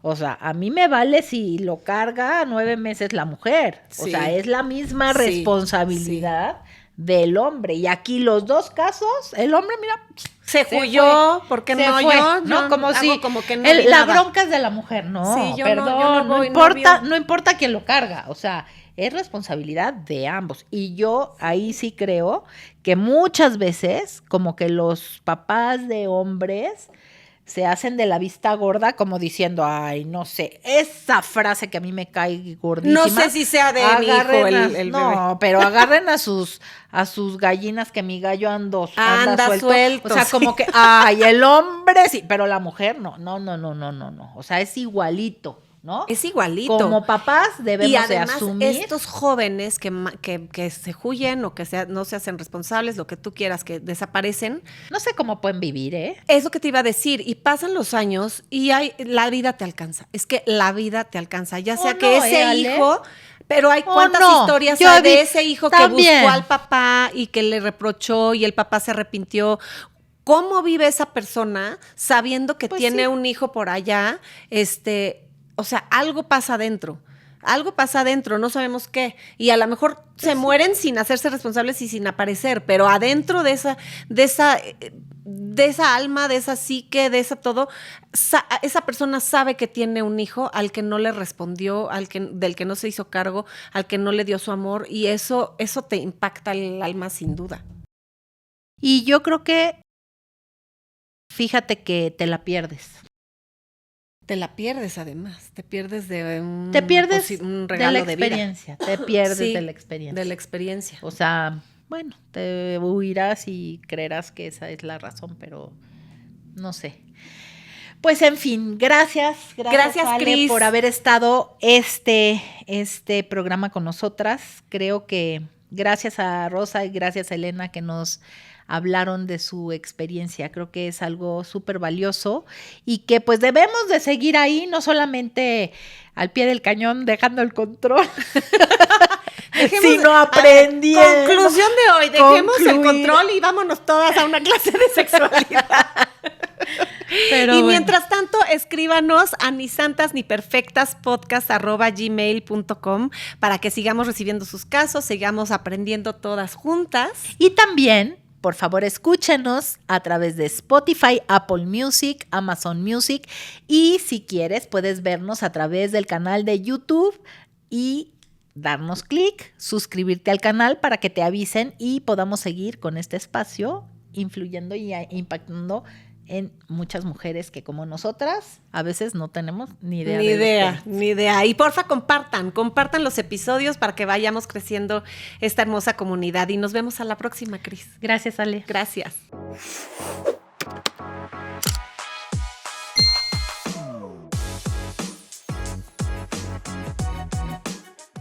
o sea, a mí me vale si lo carga 9 meses la mujer. O sea, es la misma responsabilidad del hombre. Y aquí los dos casos, el hombre, mira, se huyó, porque no fue, yo, ¿no? Como si como que no la bronca es de la mujer. No, perdón, no importa quién lo carga. O sea, es responsabilidad de ambos. Y yo ahí sí creo que muchas veces, como que los papás de hombres se hacen de la vista gorda, como diciendo, ay, no sé, esa frase que a mí me cae gordísima. No sé si sea de mi hijo el bebé. No, pero agarren a sus gallinas, que mi gallo anda suelto. O sea, como que, ay, el hombre sí, pero la mujer no. O sea, es igualito, ¿no? Es igualito. Como papás debemos y además, de asumir. Estos jóvenes que se huyen o que no se hacen responsables, lo que tú quieras, que desaparecen. No sé cómo pueden vivir, ¿eh? Es lo que te iba a decir. Y pasan los años y la vida te alcanza. Es que la vida te alcanza. Ya sea que ese hijo... Pero hay cuántas historias hay de ese hijo también, que buscó al papá y que le reprochó y el papá se arrepintió. ¿Cómo vive esa persona sabiendo que tiene un hijo por allá? O sea, algo pasa adentro. Algo pasa adentro, no sabemos qué. Y a lo mejor se mueren sin hacerse responsables y sin aparecer, pero adentro de esa alma, de esa psique, de esa todo, esa persona sabe que tiene un hijo al que no le respondió, del que no se hizo cargo, al que no le dio su amor, y eso te impacta el alma sin duda. Y yo creo que, fíjate que te la pierdes. Te la pierdes además, te pierdes de un de regalo la experiencia, te pierdes de la experiencia. De la experiencia. O sea, bueno, te huirás y creerás que esa es la razón, pero no sé. Pues en fin, gracias Ale, Cris, por haber estado este programa con nosotras. Creo que gracias a Rosa y gracias a Elena que nos hablaron de su experiencia. Creo que es algo súper valioso y que pues debemos de seguir ahí, no solamente al pie del cañón dejando el control, sino aprendiendo. Conclusión de hoy, dejemos el control y vámonos todas a una clase de sexualidad. Pero mientras tanto, escríbanos a nisantasniperfectaspodcast@gmail.com para que sigamos recibiendo sus casos, sigamos aprendiendo todas juntas. Y también, por favor, escúchenos a través de Spotify, Apple Music, Amazon Music y si quieres puedes vernos a través del canal de YouTube y darnos clic, suscribirte al canal para que te avisen y podamos seguir con este espacio influyendo y impactando en muchas mujeres que como nosotras a veces no tenemos ni idea. Ni idea. Y porfa, compartan los episodios para que vayamos creciendo esta hermosa comunidad. Y nos vemos a la próxima, Cris. Gracias, Ale. Gracias.